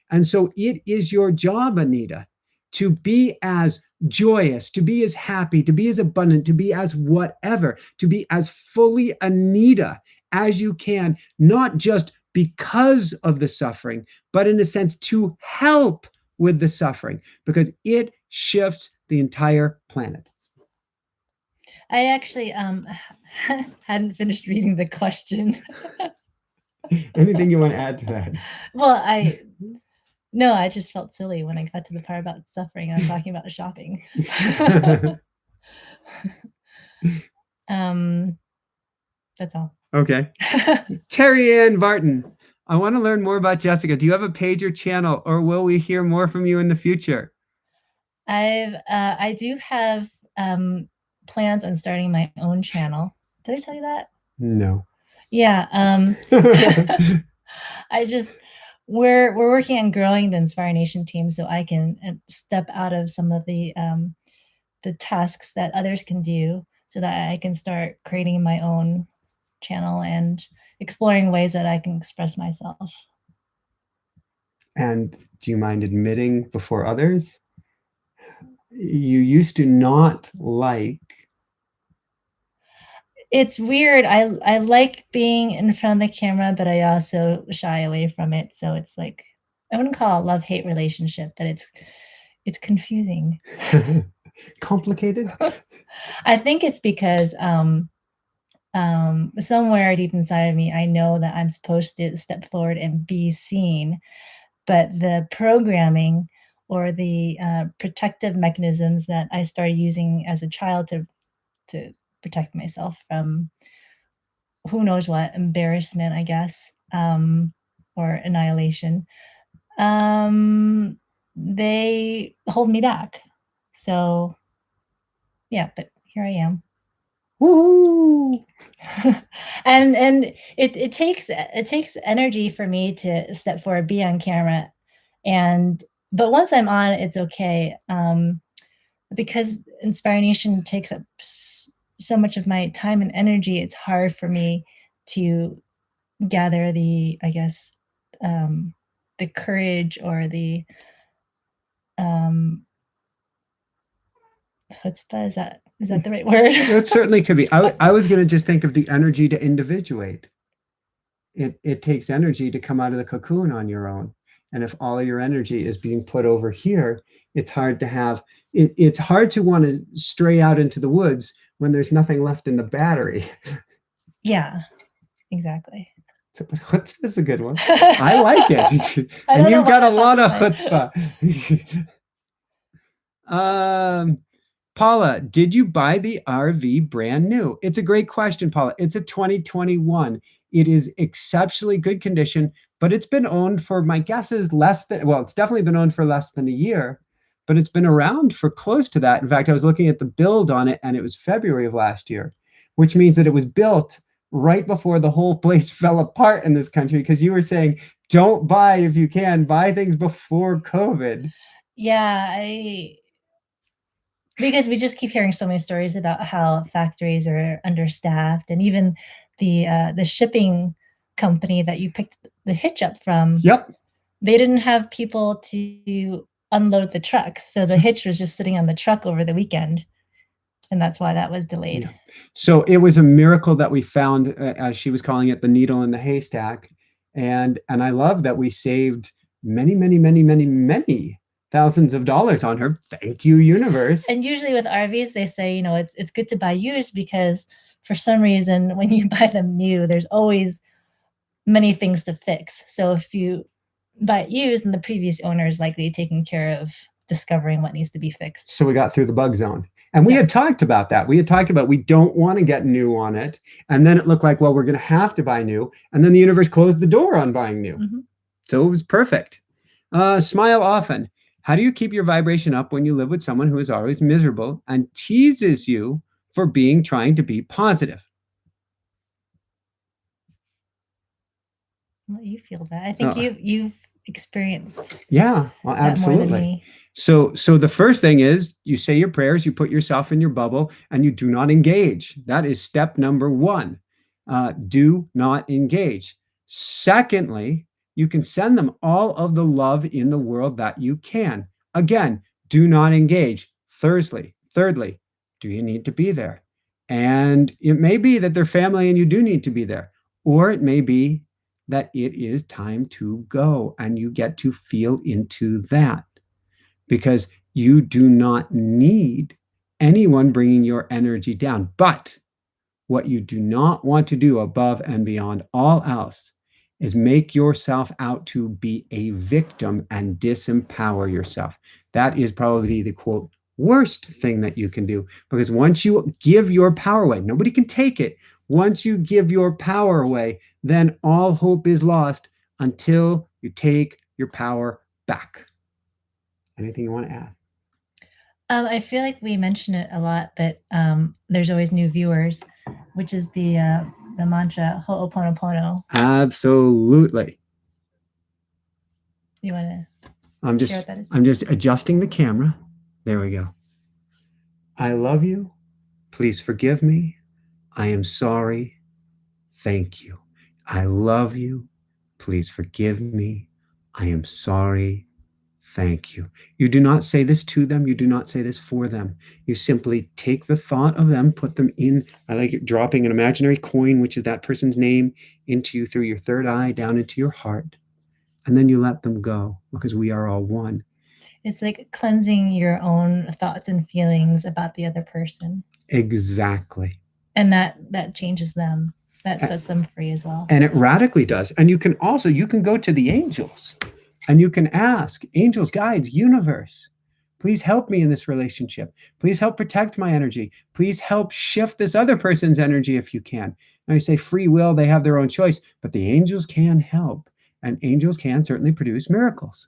And so it is your job, Anita, to be as joyous, to be as happy, to be as abundant, to be as whatever, to be as fully Anita as you can, not just because of the suffering, but in a sense to help with the suffering, because it shifts the entire planet. I actually hadn't finished reading the question. Anything you want to add to that? Well, no, I just felt silly when I got to the part about suffering. I'm talking about shopping. That's all. Okay. Terry Ann Barton, I want to learn more about Jessica. Do you have a page or channel, or will we hear more from you in the future? I do have plans on starting my own channel. Did I tell you that? No. Yeah. We're working on growing the Inspiranation team so I can step out of some of the tasks that others can do, so that I can start creating my own channel and exploring ways that I can express myself. And do you mind admitting before others? You used to not like. It's weird. I like being in front of the camera, but I also shy away from it. So it's like, I wouldn't call it a love-hate relationship, but it's confusing. Complicated? I think it's because somewhere deep inside of me, I know that I'm supposed to step forward and be seen, but the programming or the protective mechanisms that I started using as a child to protect myself from who knows what, embarrassment, I guess, or annihilation, they hold me back. So yeah, but here I am. Woohoo! And it takes energy for me to step forward, be on camera, but once I'm on, it's okay. Because Inspiranation takes up so much of my time and energy, it's hard for me to gather the, I guess, the courage or the chutzpah, is that the right word? It certainly could be. I was going to just think of the energy to individuate. It takes energy to come out of the cocoon on your own. And if all of your energy is being put over here, it's hard to have it. It's hard to want to stray out into the woods when there's nothing left in the battery. Yeah, exactly. So, chutzpah is a good one. I like it. And you've got a lot of chutzpah. Paula, did you buy the RV brand new? It's a great question, Paula. It's a 2021. It is exceptionally good condition, but it's been owned for, my guess is it's definitely been owned for less than a year, but it's been around for close to that. In fact, I was looking at the build on it and it was February of last year, which means that it was built right before the whole place fell apart in this country, because you were saying, don't buy, if you can, buy things before COVID. Yeah, because we just keep hearing so many stories about how factories are understaffed, and even the shipping company that you picked the hitch up from. Yep. They didn't have people to unload the trucks, so the hitch was just sitting on the truck over the weekend, and that's why that was delayed. Yeah. So it was a miracle that we found, as she was calling it, the needle in the haystack, and I love that we saved many thousands of dollars on her. Thank you, universe. And usually with RVs, they say, it's good to buy used, because for some reason, when you buy them new, there's always many things to fix. So if you but used, and the previous owner is likely taking care of discovering what needs to be fixed. So we got through the bug zone. And we had talked about that. We had talked about we don't want to get new on it. And then it looked like, well, we're going to have to buy new. And then the universe closed the door on buying new. Mm-hmm. So it was perfect. Smile often. How do you keep your vibration up when you live with someone who is always miserable and teases you for trying to be positive? Well, you feel that. I think you've experienced. Yeah, well, absolutely. So the first thing is you say your prayers, you put yourself in your bubble, and you do not engage. That is step number one. Do not engage. Secondly, you can send them all of the love in the world that you can. Again, do not engage. Thirdly, do you need to be there? And it may be that they're family and you do need to be there, or it may be that it is time to go and you get to feel into that, because you do not need anyone bringing your energy down. But what you do not want to do above and beyond all else is make yourself out to be a victim and disempower yourself. That is probably the quote worst thing that you can do, because once you give your power away, nobody can take it. Once you give your power away, then all hope is lost until you take your power back. Anything you want to add? I feel like we mention it a lot, but there's always new viewers, which is the mantra Ho'oponopono. Absolutely. You want to? I'm just adjusting the camera. There we go. I love you. Please forgive me. I am sorry. Thank you. I love you. Please forgive me. I am sorry. Thank you. You do not say this to them. You do not say this for them. You simply take the thought of them, put them in, I like it, dropping an imaginary coin, which is that person's name, into you through your third eye, down into your heart. And then you let them go, because we are all one. It's like cleansing your own thoughts and feelings about the other person. Exactly. And that changes them. That sets them free as well. And it radically does. And you can go to the angels and you can ask, angels, guides, universe, please help me in this relationship. Please help protect my energy. Please help shift this other person's energy if you can. Now you say free will, they have their own choice, but the angels can help. And angels can certainly produce miracles.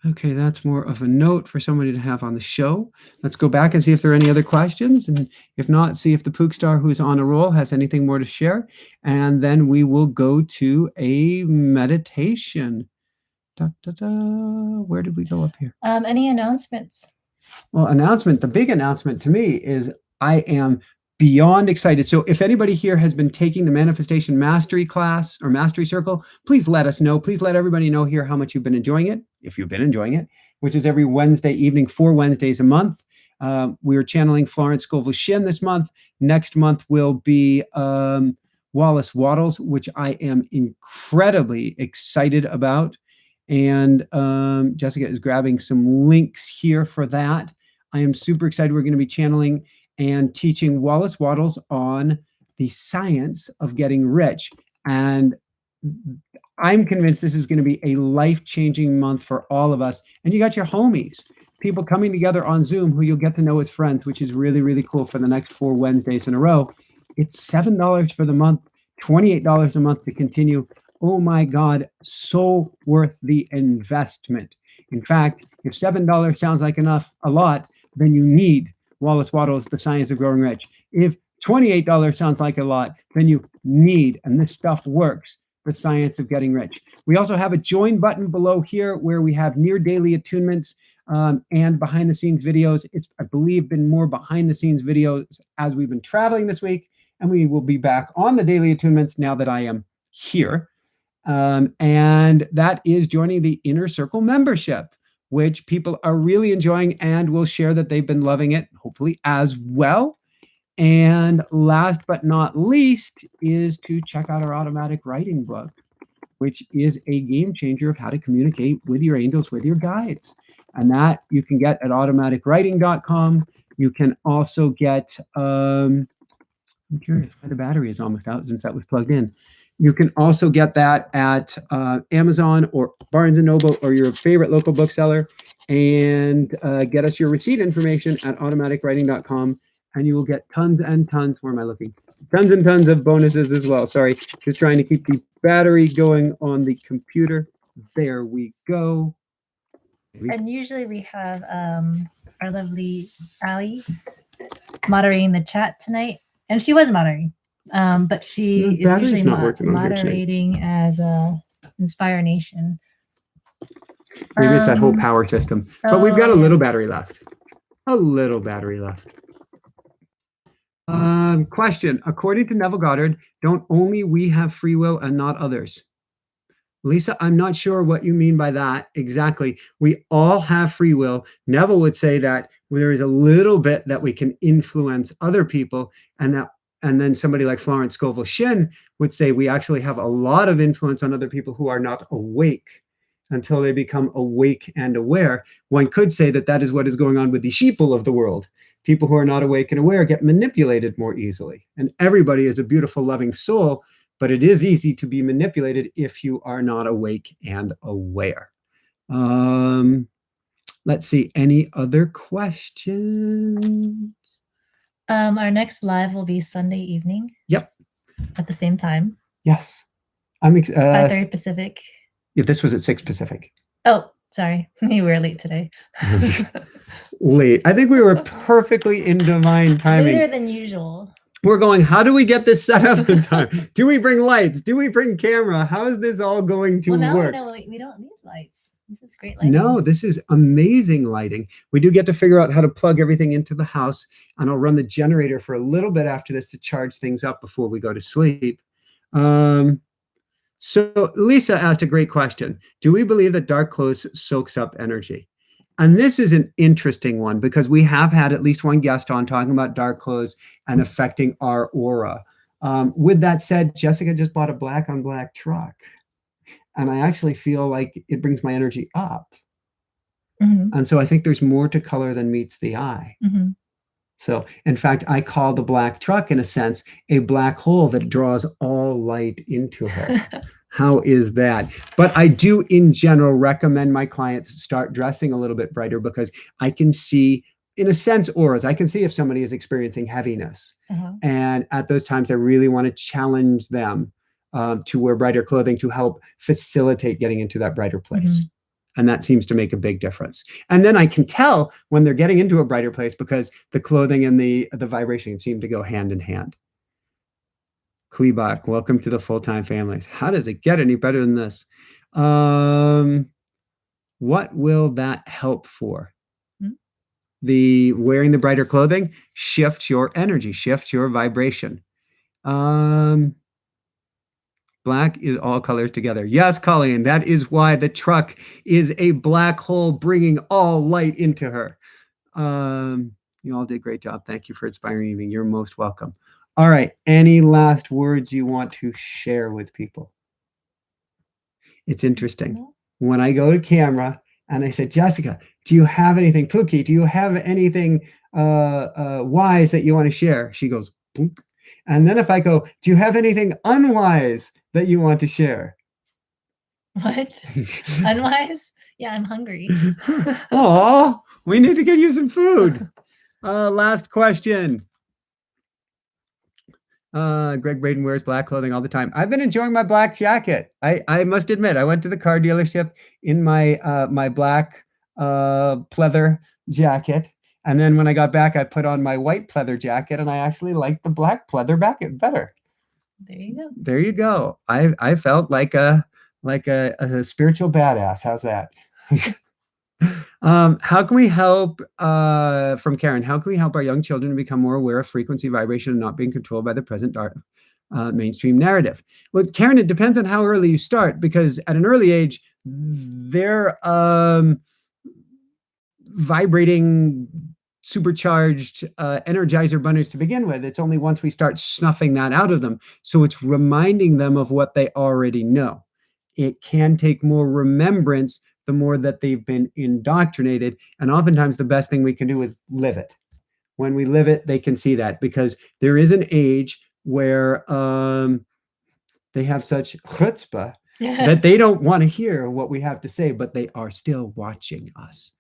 Okay, that's more of a note for somebody to have on the show. Let's go back and see if there are any other questions. And if not, see if the Pook Star, who's on a roll, has anything more to share. And then we will go to a meditation. Where did we go up here? Any announcements? Well, the big announcement to me is I am beyond excited. So if anybody here has been taking the Manifestation Mastery class or Mastery Circle, please let us know. Please let everybody know here how much you've been enjoying it, if you've been enjoying it, which is every Wednesday evening, 4 Wednesdays a month. We're channeling Florence Scovel Shinn this month. Next month will be Wallace Wattles, which I am incredibly excited about. And Jessica is grabbing some links here for that. I am super excited. We're going to be channeling and teaching Wallace Wattles on the science of getting rich. And I'm convinced this is going to be a life-changing month for all of us. And you got your homies, people coming together on Zoom who you'll get to know as friends, which is really, really cool for the next 4 Wednesdays in a row. It's $7 for the month, $28 a month to continue. Oh my God, so worth the investment. In fact, if $7 sounds like a lot, then you need Wallace Wattles, The Science of Growing Rich. If $28 sounds like a lot, then you need, and this stuff works, The Science of Getting Rich. We also have a join button below here where we have near daily attunements and behind the scenes videos. It's, I believe, been more behind the scenes videos as we've been traveling this week, and we will be back on the daily attunements now that I am here. And that is joining the Inner Circle membership, which people are really enjoying and will share that they've been loving it, hopefully as well. And last but not least is to check out our automatic writing book, which is a game changer of how to communicate with your angels, with your guides. And that you can get at automaticwriting.com. You can also get I'm curious why the battery is almost out since that was plugged in. You can also get that at Amazon or Barnes & Noble or your favorite local bookseller, and get us your receipt information at automaticwriting.com, and you will get tons and tons, where am I looking? Tons and tons of bonuses as well. Sorry, just trying to keep the battery going on the computer. There we go. And usually we have our lovely Ali moderating the chat tonight, and she was moderating, but she is usually moderating as Inspiranation. Maybe it's that whole power system, but we've got a little battery left. A little battery left. Question: according to Neville Goddard, don't only we have free will and not others? Lisa, I'm not sure what you mean by that exactly. We all have free will. Neville would say that there is a little bit that we can influence other people, and then somebody like Florence Scovel Shinn would say we actually have a lot of influence on other people who are not awake until they become awake and aware. One could say that that is what is going on with the sheeple of the world. People who are not awake and aware get manipulated more easily. And everybody is a beautiful, loving soul, but it is easy to be manipulated if you are not awake and aware. Let's see, any other questions? Our next live will be Sunday evening. Yep. At the same time. Yes. 5:30 Pacific. Yeah, this was at 6 Pacific. Oh, sorry. We were late today. Late. I think we were perfectly in divine timing. Later than usual. We're going, how do we get this set up in time? Do we bring lights? Do we bring camera? How is this all going to work? No, we don't need lights. This is great lighting. No, this is amazing lighting. We do get to figure out how to plug everything into the house, and I'll run the generator for a little bit after this to charge things up before we go to sleep. So Lisa asked a great question. Do we believe that dark clothes soaks up energy? And this is an interesting one because we have had at least one guest on talking about dark clothes and affecting our aura. With that said, Jessica just bought a black on black truck. And I actually feel like it brings my energy up. Mm-hmm. And so I think there's more to color than meets the eye. Mm-hmm. So in fact, I call the black truck, in a sense, a black hole that draws all light into her. How is that? But I do, in general, recommend my clients start dressing a little bit brighter because I can see, in a sense, auras. I can see if somebody is experiencing heaviness. Uh-huh. And at those times, I really want to challenge them to wear brighter clothing to help facilitate getting into that brighter place. Mm-hmm. And that seems to make a big difference. And then I can tell when they're getting into a brighter place because the clothing and the vibration seem to go hand in hand. Kleebach, welcome to the full-time families. How does it get any better than this? What will that help for? Mm-hmm. The wearing the brighter clothing shifts your energy, shifts your vibration. Black is all colors together. Yes, Colleen, that is why the truck is a black hole bringing all light into her. You all did a great job. Thank you for inspiring me. You're most welcome. All right. Any last words you want to share with people? It's interesting. When I go to camera and I say, Jessica, do you have anything, Pookie, do you have anything wise that you want to share? She goes, boop. And then if I go, do you have anything unwise that you want to share? What? Unwise? Yeah, I'm hungry. Oh, we need to get you some food. Last question. Greg Braden wears black clothing all the time. I've been enjoying my black jacket. I must admit, I went to the car dealership in my my black pleather jacket. And then when I got back, I put on my white pleather jacket, and I actually liked the black pleather jacket better. There you go. There you go. I felt like a spiritual badass. How's that? How can we help, from Karen, how can we help our young children to become more aware of frequency, vibration, and not being controlled by the present dark mainstream narrative? Well, Karen, it depends on how early you start, because at an early age, they're vibrating supercharged energizer bunnies to begin with. It's only once we start snuffing that out of them. So it's reminding them of what they already know. It can take more remembrance the more that they've been indoctrinated. And oftentimes the best thing we can do is live it. when we live it, they can see that, because there is an age where they have such chutzpah that they don't want to hear what we have to say, but they are still watching us.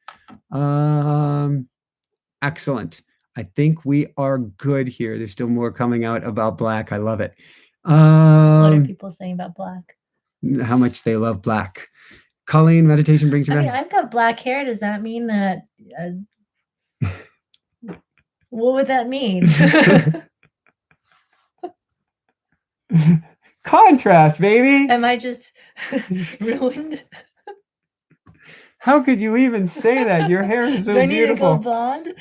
Excellent. I think we are good here. There's still more coming out about black. I love it. What are people saying about black? How much they love black. Colleen, meditation brings you I mean, back. I've got black hair. Does that mean that? What would that mean? Contrast, baby. Am I just ruined? How could you even say that? Your hair is so Do I need beautiful. to go blonde?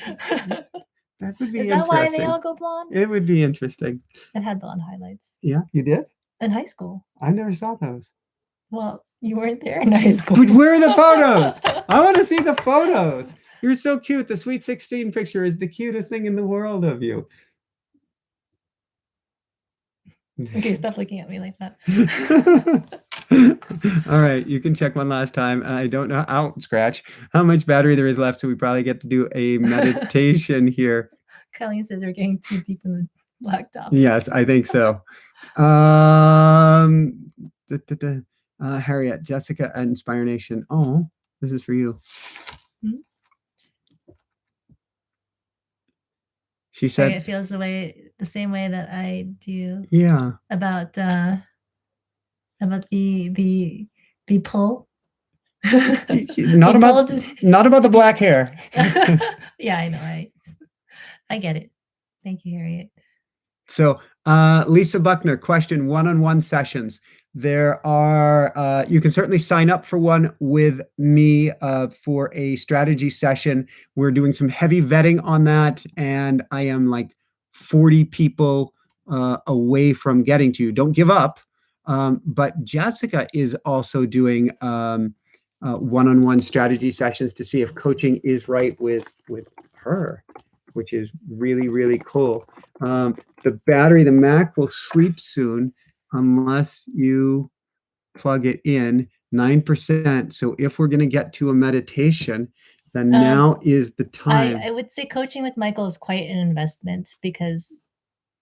That would be Is that why they interesting. all go blonde? It would be interesting. It had blonde highlights Yeah, you did? in high school. I never saw those. Well, you weren't there in high school. But where are the photos? I want to see the photos. You're so cute. The Sweet 16 picture is the cutest thing in the world of you. Okay, stop looking at me like that. All right, you can check one last time. I don't know, scratch, how much battery there is left, so we probably get to do a meditation here. Colleen says we're getting too deep in the blacktop. Yes, I think so. Harriet, Jessica at Inspiranation. Oh, this is for you. Hmm? She said it feels the same way that I do. Yeah. About the pull. Not about the black hair. Yeah, I know. I get it. Thank you, Harriet. So Lisa Buckner, question: one-on-one sessions. There are, you can certainly sign up for one with me for a strategy session. We're doing some heavy vetting on that, and I am like 40 people away from getting to you. Don't give up. But Jessica is also doing one-on-one strategy sessions to see if coaching is right with her, which is really, really cool. The battery, the Mac will sleep soon unless you plug it in, 9%. So if we're going to get to a meditation, then now is the time. I would say coaching with Michael is quite an investment because,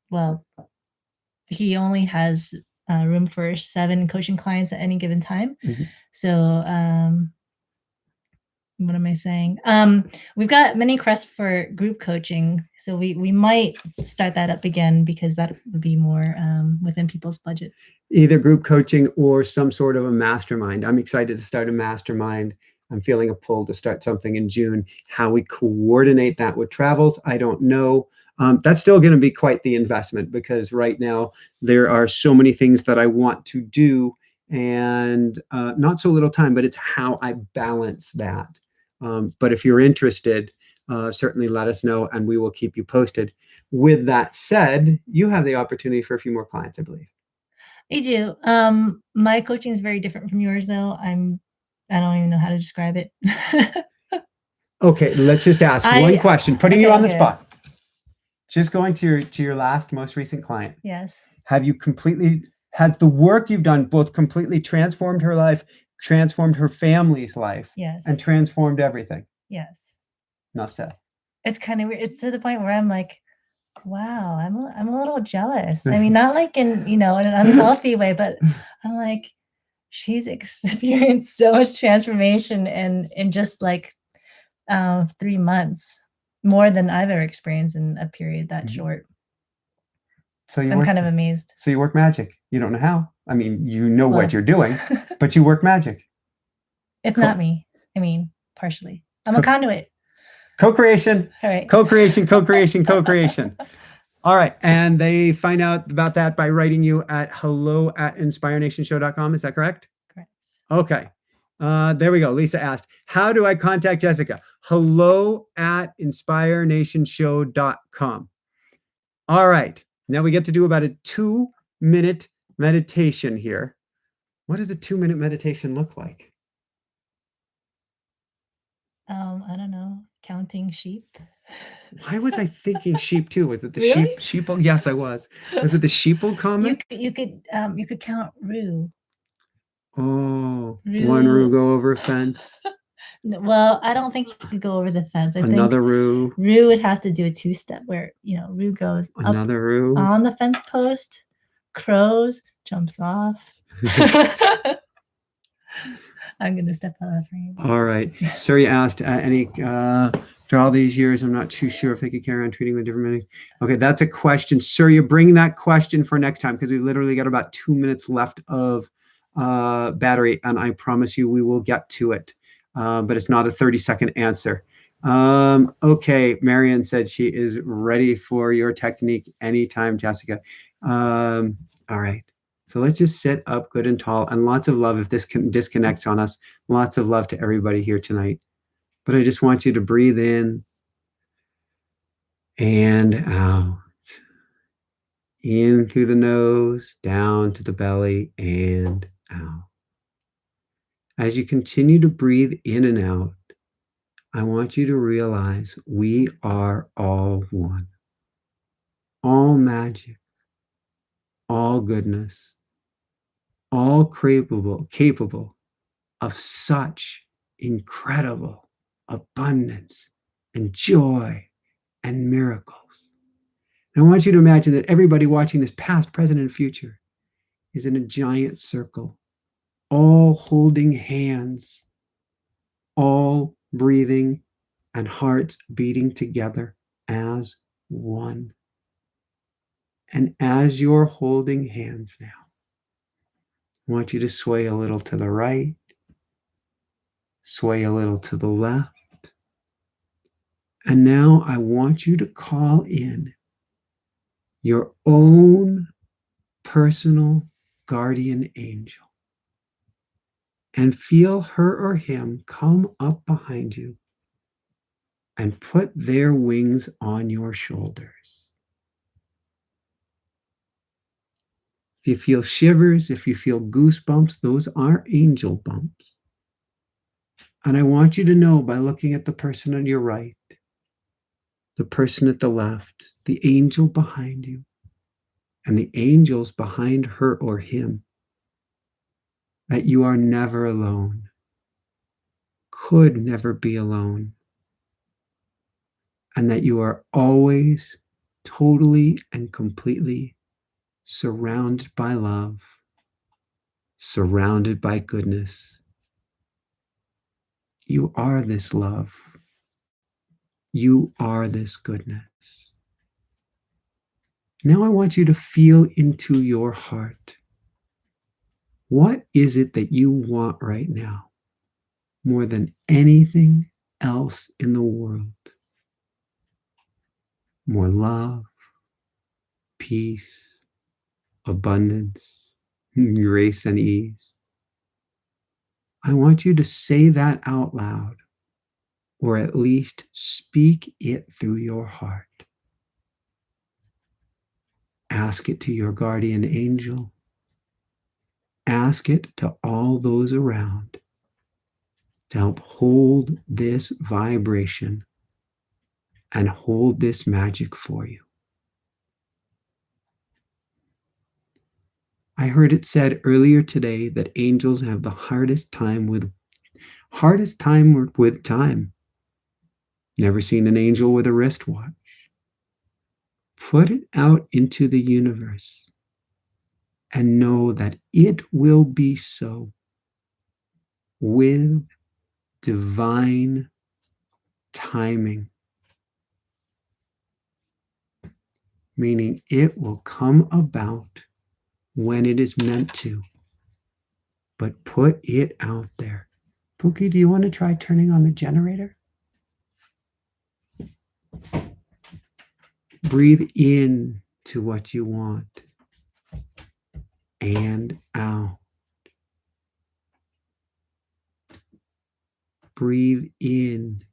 well, he only has room for 7 coaching clients at any given time. Mm-hmm. So, what am I saying? We've got many requests for group coaching, so we might start that up again because that would be more within people's budgets. Either group coaching or some sort of a mastermind. I'm excited to start a mastermind. I'm feeling a pull to start something in June. How we coordinate that with travels, I don't know. That's still going to be quite the investment because right now there are so many things that I want to do and not so little time, but it's how I balance that. But if you're interested, certainly let us know and we will keep you posted. With that said, you have the opportunity for a few more clients, I believe. I do. My coaching is very different from yours, though. I don't even know how to describe it. Okay, let's just ask one question, putting you on the spot. Just going to your most recent client. Yes. Has the work you've done both completely transformed her life, transformed her family's life, yes, and transformed everything? Yes. Enough said. It's kind of weird. It's to the point where I'm like, wow, I'm a little jealous. I mean, not like in an unhealthy way, but I'm like, she's experienced so much transformation in just like 3 months, more than I've ever experienced in a period that short. So I'm kind of amazed. So you work magic. You don't know how. I mean, you know what you're doing, but you work magic. It's not me. I mean, partially. I'm a conduit. Co-creation. All right. Co-creation, co-creation, co-creation. All right. And they find out about that by writing you at hello@inspiranationshow.com. Is that correct? Correct. Okay. There we go. Lisa asked, how do I contact Jessica? hello@inspiranationshow.com. All right. Now we get to do about a 2-minute meditation here. What does a 2-minute meditation look like? I don't know. Counting sheep. Why was I thinking sheep too? Was it the really? sheeple? Yes, I was. Was it the sheeple comic? You could count rue. Oh, rue. 1 rue go over a fence. Well, I don't think he could go over the fence. I Another think Roo. Rue would have to do a two-step where, Rue goes up Another Roo. on the fence post, crows, jumps off. I'm going to step out of the frame. All right. Surya asked, after all these years, I'm not too sure if they could carry on treating with different meanings. Okay, that's a question. Surya, bring that question for next time because we literally got about 2 minutes left of battery, and I promise you we will get to it. But it's not a 30-second answer. Okay, Marion said she is ready for your technique anytime, Jessica. All right. So let's just sit up good and tall, and lots of love if this disconnects on us. Lots of love to everybody here tonight. But I just want you to breathe in and out. In through the nose, down to the belly, and out. As you continue to breathe in and out, I want you to realize we are all one. All magic, all goodness, all capable of such incredible abundance and joy and miracles. And I want you to imagine that everybody watching this, past, present, and future, is in a giant circle, all holding hands, all breathing and hearts beating together as one. And as you're holding hands now, I want you to sway a little to the right, sway a little to the left. And now I want you to call in your own personal guardian angel and feel her or him come up behind you and put their wings on your shoulders. If you feel shivers, if you feel goosebumps, those are angel bumps. And I want you to know by looking at the person on your right, the person at the left, the angel behind you, and the angels behind her or him, that you are never alone, could never be alone, and that you are always totally and completely surrounded by love, surrounded by goodness. You are this love. You are this goodness. Now I want you to feel into your heart. What is it that you want right now more than anything else in the world? More love, peace, abundance, grace, and ease. I want you to say that out loud, or at least speak it through your heart. Ask it to your guardian angel. Ask it to all those around to help hold this vibration and hold this magic for you. I heard it said earlier today that angels have the hardest time with time. Never seen an angel with a wristwatch. Put it out into the universe and know that it will be so with divine timing. Meaning it will come about when it is meant to. But put it out there. Pookie, do you want to try turning on the generator? Breathe in to what you want and out. Breathe in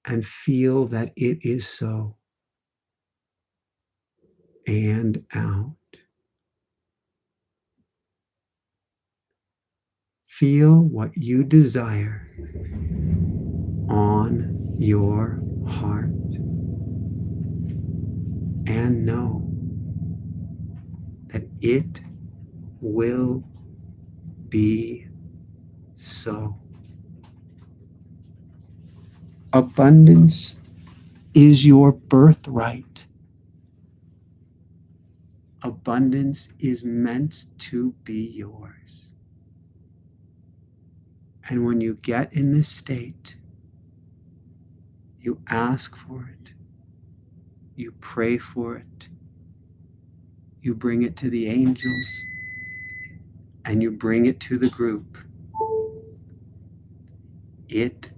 and feel that it is so. And out. Feel what you desire on your heart. And know that it will be so. Abundance is your birthright. Abundance is meant to be yours. And when you get in this state, you ask for it, you pray for it, you bring it to the angels, and you bring it to the group. It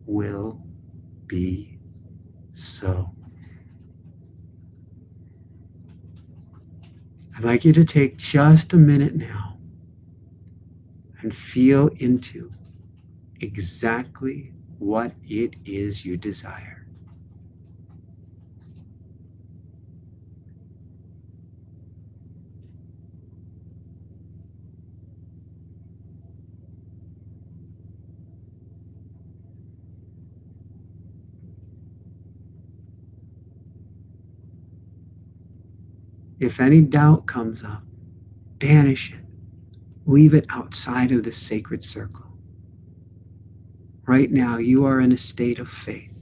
will be so. I'd like you to take just a minute now and feel into exactly what it is you desire. If any doubt comes up, banish it. Leave it outside of the sacred circle. Right now, you are in a state of faith,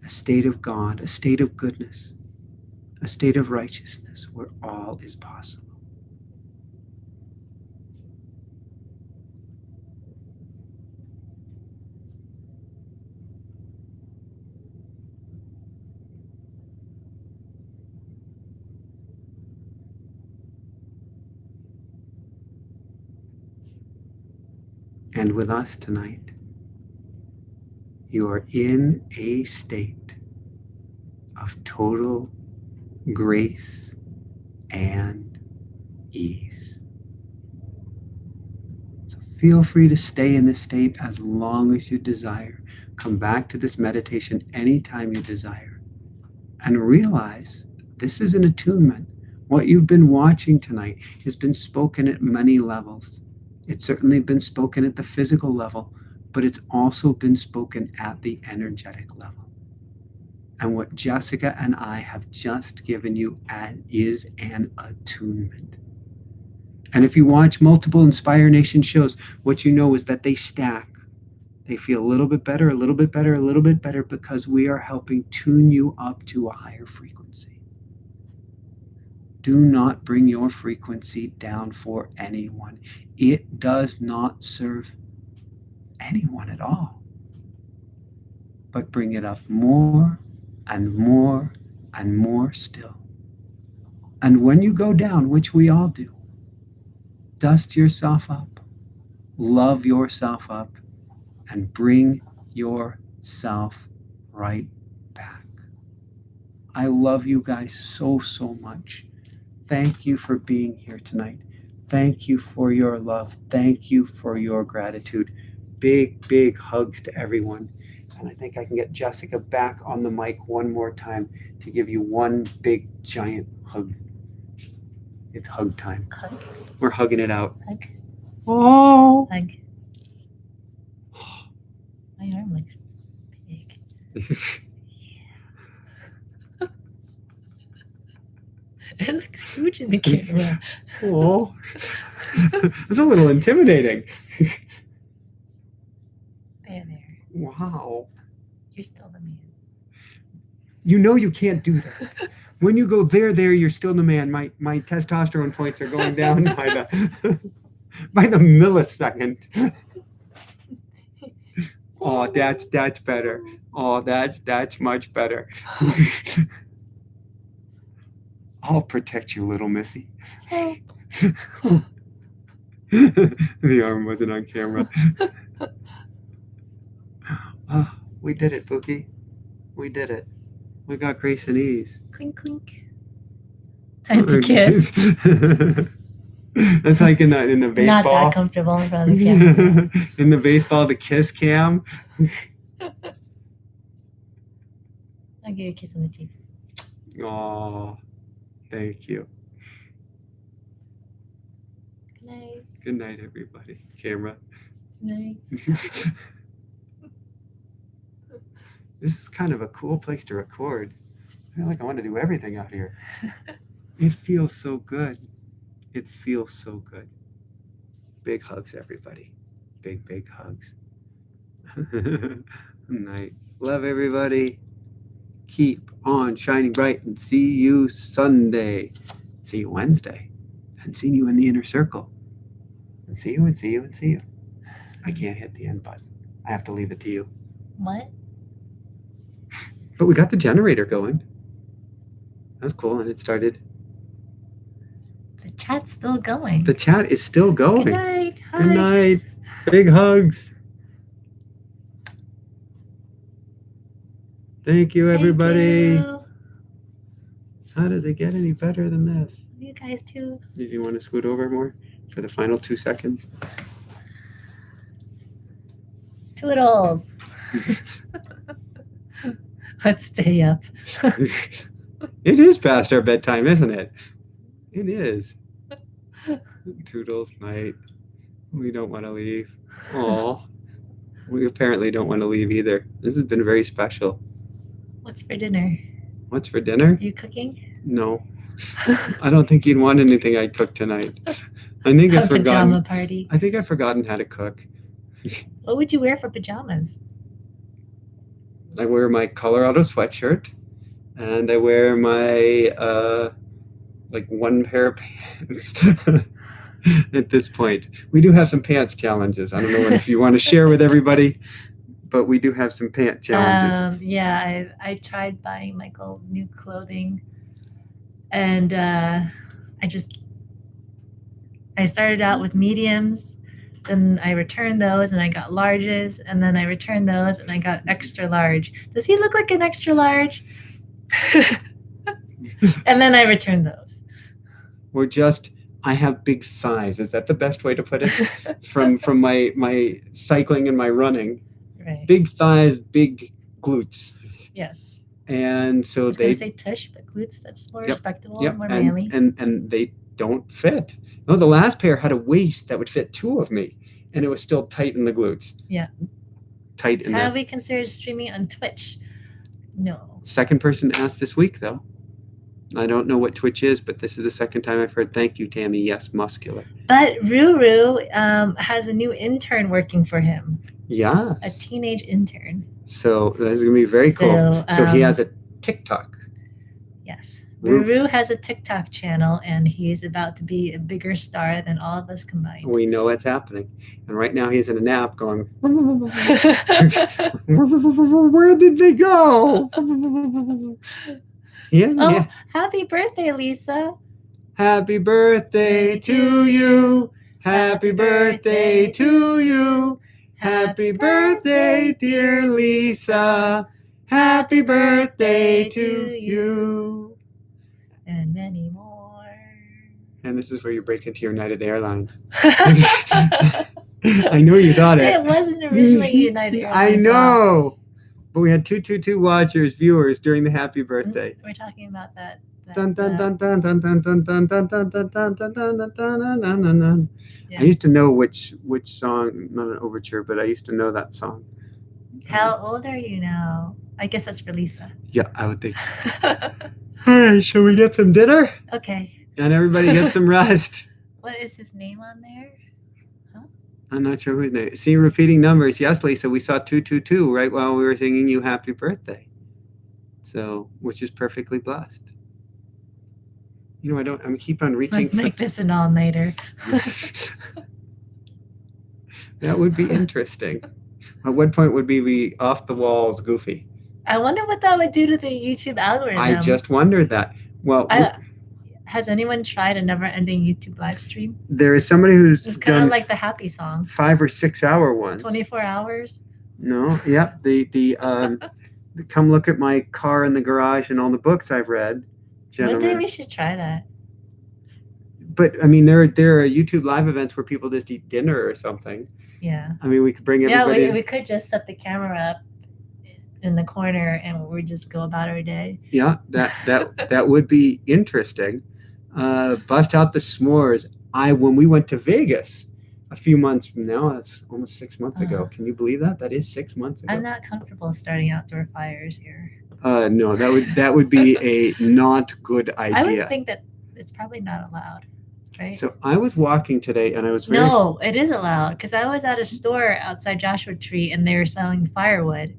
a state of God, a state of goodness, a state of righteousness where all is possible. And with us tonight, you are in a state of total grace and ease. So feel free to stay in this state as long as you desire. Come back to this meditation anytime you desire. And realize this is an attunement. What you've been watching tonight has been spoken at many levels. It's certainly been spoken at the physical level, but it's also been spoken at the energetic level. And what Jessica and I have just given you is an attunement. And if you watch multiple Inspiranation shows, what you know is that they stack. They feel a little bit better, a little bit better, a little bit better, because we are helping tune you up to a higher frequency. Do not bring your frequency down for anyone. It does not serve anyone at all. But bring it up more and more and more still. And when you go down, which we all do, dust yourself up, love yourself up, and bring yourself right back. I love you guys so, so much. Thank you for being here tonight. Thank you for your love. Thank you for your gratitude. Big, big hugs to everyone. And I think I can get Jessica back on the mic one more time to give you one big, giant hug. It's hug time. Hug. We're hugging it out. Hug. Oh. Hug. My arm looks big. It looks huge in the camera. Oh. It's a little intimidating. There. Wow. You're still the man. You know you can't do that. When you go there, you're still the man. My testosterone points are going down by the millisecond. Oh, that's better. Oh, that's much better. I'll protect you, little missy. Help. The arm wasn't on camera. Oh, we did it, Pookie. We did it. We got grace and ease. Clink, clink. Time to kiss. That's like in the baseball. Not that comfortable in front of the camera. In the baseball, the kiss cam. I'll give you a kiss on the cheek. Oh, thank you. Good night. Good night, everybody. Camera. Good night. This is kind of a cool place to record. I feel like I want to do everything out here. It feels so good. It feels so good. Big hugs, everybody. Big, big hugs. Night. Love everybody. Keep on shining bright and see you Sunday. See you Wednesday. And see you in the inner circle. And see you and see you and see you. I can't hit the end button. I have to leave it to you. What? But we got the generator going. That was cool. And it started. The chat's still going. The chat is still going. Good night. Hi. Good night. Big hugs. Thank you, everybody. Thank you. How does it get any better than this? You guys too. Did you want to scoot over more for the final 2 seconds? Toodles. Let's stay up. It is past our bedtime, isn't it? It is. Toodles night. We don't want to leave. Aw. We apparently don't want to leave either. This has been very special. What's for dinner? What's for dinner? Are you cooking? No. I don't think you'd want anything I cook tonight. I think I've forgotten. Pajama party. I think I've forgotten how to cook. What would you wear for pajamas? I wear my Colorado sweatshirt, and I wear my like one pair of pants. At this point, we do have some pants challenges. I don't know if you want to share with everybody, but we do have some pant challenges. Yeah, I tried buying Michael new clothing, and I started out with mediums. Then I returned those and I got larges, and then I returned those and I got extra large. Does he look like an extra large? And then I returned those. I have big thighs. Is that the best way to put it? From my cycling and my running. Right. Big thighs, big glutes. Yes. And so I was going to say tush, but glutes, that's more respectable, more manly. And they don't fit. No, the last pair had a waist that would fit 2 of me, and it was still tight in the glutes. Yeah. Tight in Have we considered streaming on Twitch? No. Second person asked this week, though. I don't know what Twitch is, but this is the second time I've heard, thank you, Tammy. Yes, muscular. But Ruru has a new intern working for him. Yeah. A teenage intern. So that's going to be very cool. So he has a TikTok. Yes. Ruru has a TikTok channel, and he's about to be a bigger star than all of us combined. We know what's happening. And right now he's in a nap going, where did they go? Yeah. Happy birthday, Lisa. Happy birthday to you. Happy birthday to you. Happy birthday, dear Lisa. Happy birthday to you. And many more. And this is where you break into United Airlines. I know you thought it. It wasn't originally United Airlines. I know. But we had 222 watchers, viewers during the happy birthday. We're talking about that. Dun dun dun dun dun dun dun dun dun dun dun dun dun dun dun dun dun. I used to know which song, not an overture, but I used to know that song. How old are you now? I guess that's for Lisa. Yeah, I would think so. All right, shall we get some dinner? Okay. And everybody get some rest. What is his name on there? I'm not sure whose name. See, repeating numbers. Yes, Lisa, we saw 222 right while we were singing you happy birthday. So, which is perfectly blessed. You know, I'm keep on reaching. Let's make this an all-nighter. That would be interesting. At what point would be off the walls goofy? I wonder what that would do to the YouTube algorithm. I just wondered that. Well, has anyone tried a never-ending YouTube live stream? There is somebody who's it's kind of like the happy songs. 5 or 6 hour ones. 24 hours. No, yep. The come look at my car in the garage and all the books I've read. Gentlemen. One day we should try that. But I mean, there are YouTube live events where people just eat dinner or something. Yeah. I mean, we could bring everybody. Yeah, we could just set the camera up in the corner and we just go about our day. Yeah, that would be interesting. Bust out the s'mores. When we went to Vegas a few months from now, that's almost 6 months ago. Can you believe that? That is 6 months ago. I'm not comfortable starting outdoor fires here. No, that would be a not good idea. I would think that it's probably not allowed. Right? So I was walking today and I was No, it is allowed because I was at a store outside Joshua Tree and they were selling firewood.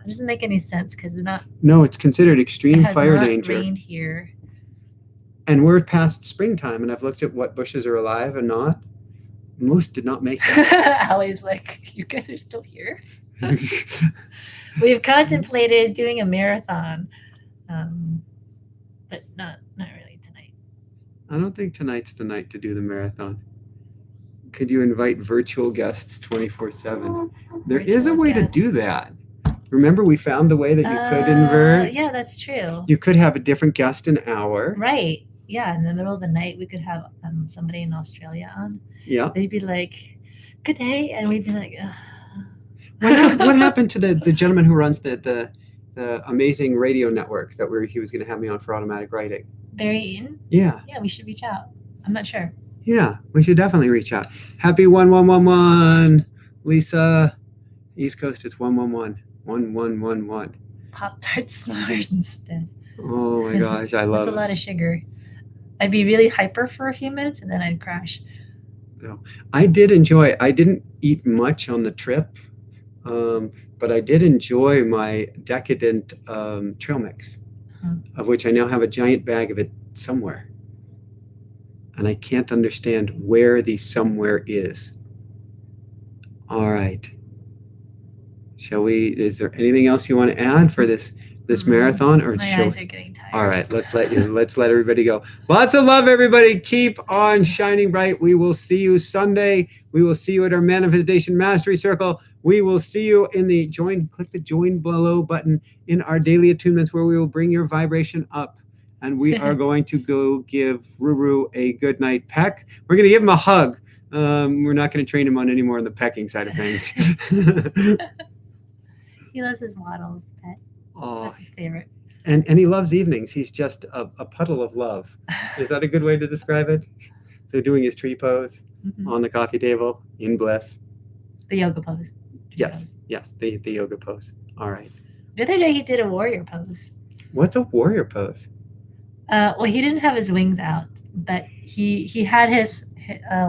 It doesn't make any sense because No, it's considered it extreme has fire not danger. rained here. And we're past springtime, and I've looked at what bushes are alive and not. Most did not make it. Allie's like, you guys are still here? We've contemplated doing a marathon, but not really tonight. I don't think tonight's the night to do the marathon. Could you invite virtual guests 24/7? There is a Virtual way to guests. do that. Remember, we found the way that you could invert. Yeah, that's true. You could have a different guest an hour. Right. Yeah, in the middle of the night, we could have somebody in Australia on. Yeah. They'd be like, "Good day," and we'd be like, "Ugh." What happened to the gentleman who runs the amazing radio network that he was going to have me on for automatic writing? Barry Eaton? Yeah. Yeah, we should reach out. I'm not sure. Yeah, we should definitely reach out. Happy 1111, Lisa. East Coast, it's 111. 1111. Pop-Tart s'mores instead. Oh my gosh, I love That's it. a lot of sugar. I'd be really hyper for a few minutes and then I'd crash. I did enjoy. I didn't eat much on the trip, but I did enjoy my decadent trail mix, of which I now have a giant bag of it somewhere. And I can't understand where the somewhere is. All right. Shall we? Is there anything else you want to add for this marathon, or my eyes are getting tired? All right, let's let everybody go. Lots of love, everybody. Keep on shining bright. We will see you Sunday. We will see you at our Manifestation Mastery Circle. We will see you in the join. Click the join below button in our daily attunements, where we will bring your vibration up. And we are going to go give Ruru a good night peck. We're going to give him a hug. We're not going to train him on any more on the pecking side of things. He loves his waddles, pet. Oh, that's his favorite. And he loves evenings. He's just a puddle of love. Is that a good way to describe it? So doing his tree pose on the coffee table in bliss. The yoga pose. Yes, the yoga pose. All right. The other day he did a warrior pose. What's a warrior pose? Well, he didn't have his wings out, but he had his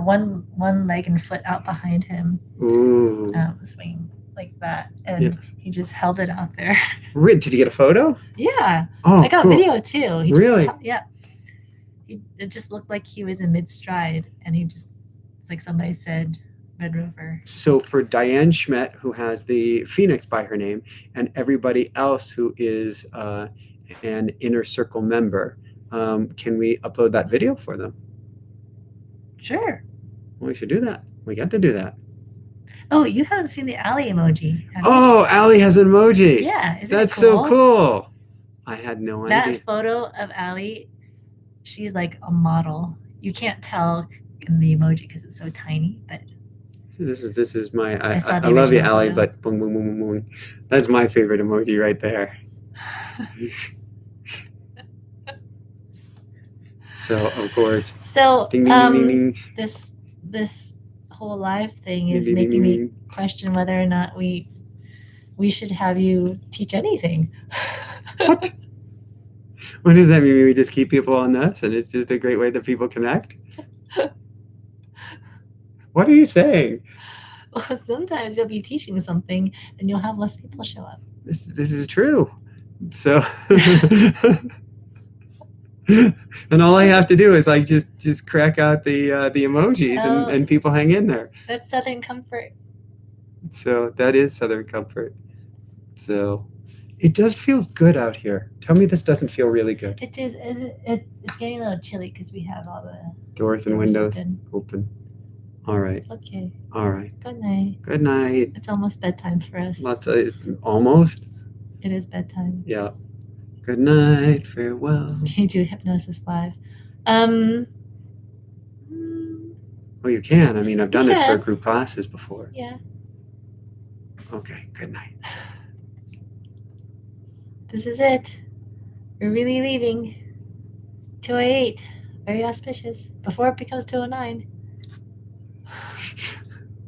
one leg and foot out behind him. Ooh. Swinging like that, and he just held it out there. Did you get a photo? Yeah. Oh, I got cool. video too. Really? It just looked like he was in mid stride, and it's like somebody said, Red Rover. So for Diane Schmidt, who has the Phoenix by her name, and everybody else who is an Inner Circle member, can we upload that video for them? Sure. Well, we should do that. We got to do that. Oh, you haven't seen the Allie emoji. Oh, Allie has an emoji. Yeah. That's so cool. I had no idea. That photo of Allie, she's like a model. You can't tell in the emoji because it's so tiny, but this is my I love you, Allie, but boom, boom, boom, boom, boom. That's my favorite emoji right there. So of course. So ding, ding, ding, ding, ding. This whole live thing is making me question whether or not we should have you teach anything. What? What does that mean? We just keep people on this, and it's just a great way that people connect? What are you saying? Well, sometimes you'll be teaching something, and you'll have less people show up. This is true. So. And all I have to do is like just crack out the emojis and people hang in there. That's Southern comfort. So that is Southern comfort. So it does feel good out here. Tell me this doesn't feel really good. It is. It's getting a little chilly because we have all the doors and windows open. All right. Okay. All right. Good night. Good night. It's almost bedtime for us. Almost? It is bedtime. Yeah. Good night, farewell. Can you do hypnosis live? Well, you can. I mean, I've done it for group classes before. Yeah. Okay, good night. This is it. We're really leaving. 2:08. Very auspicious. Before it becomes 2:09.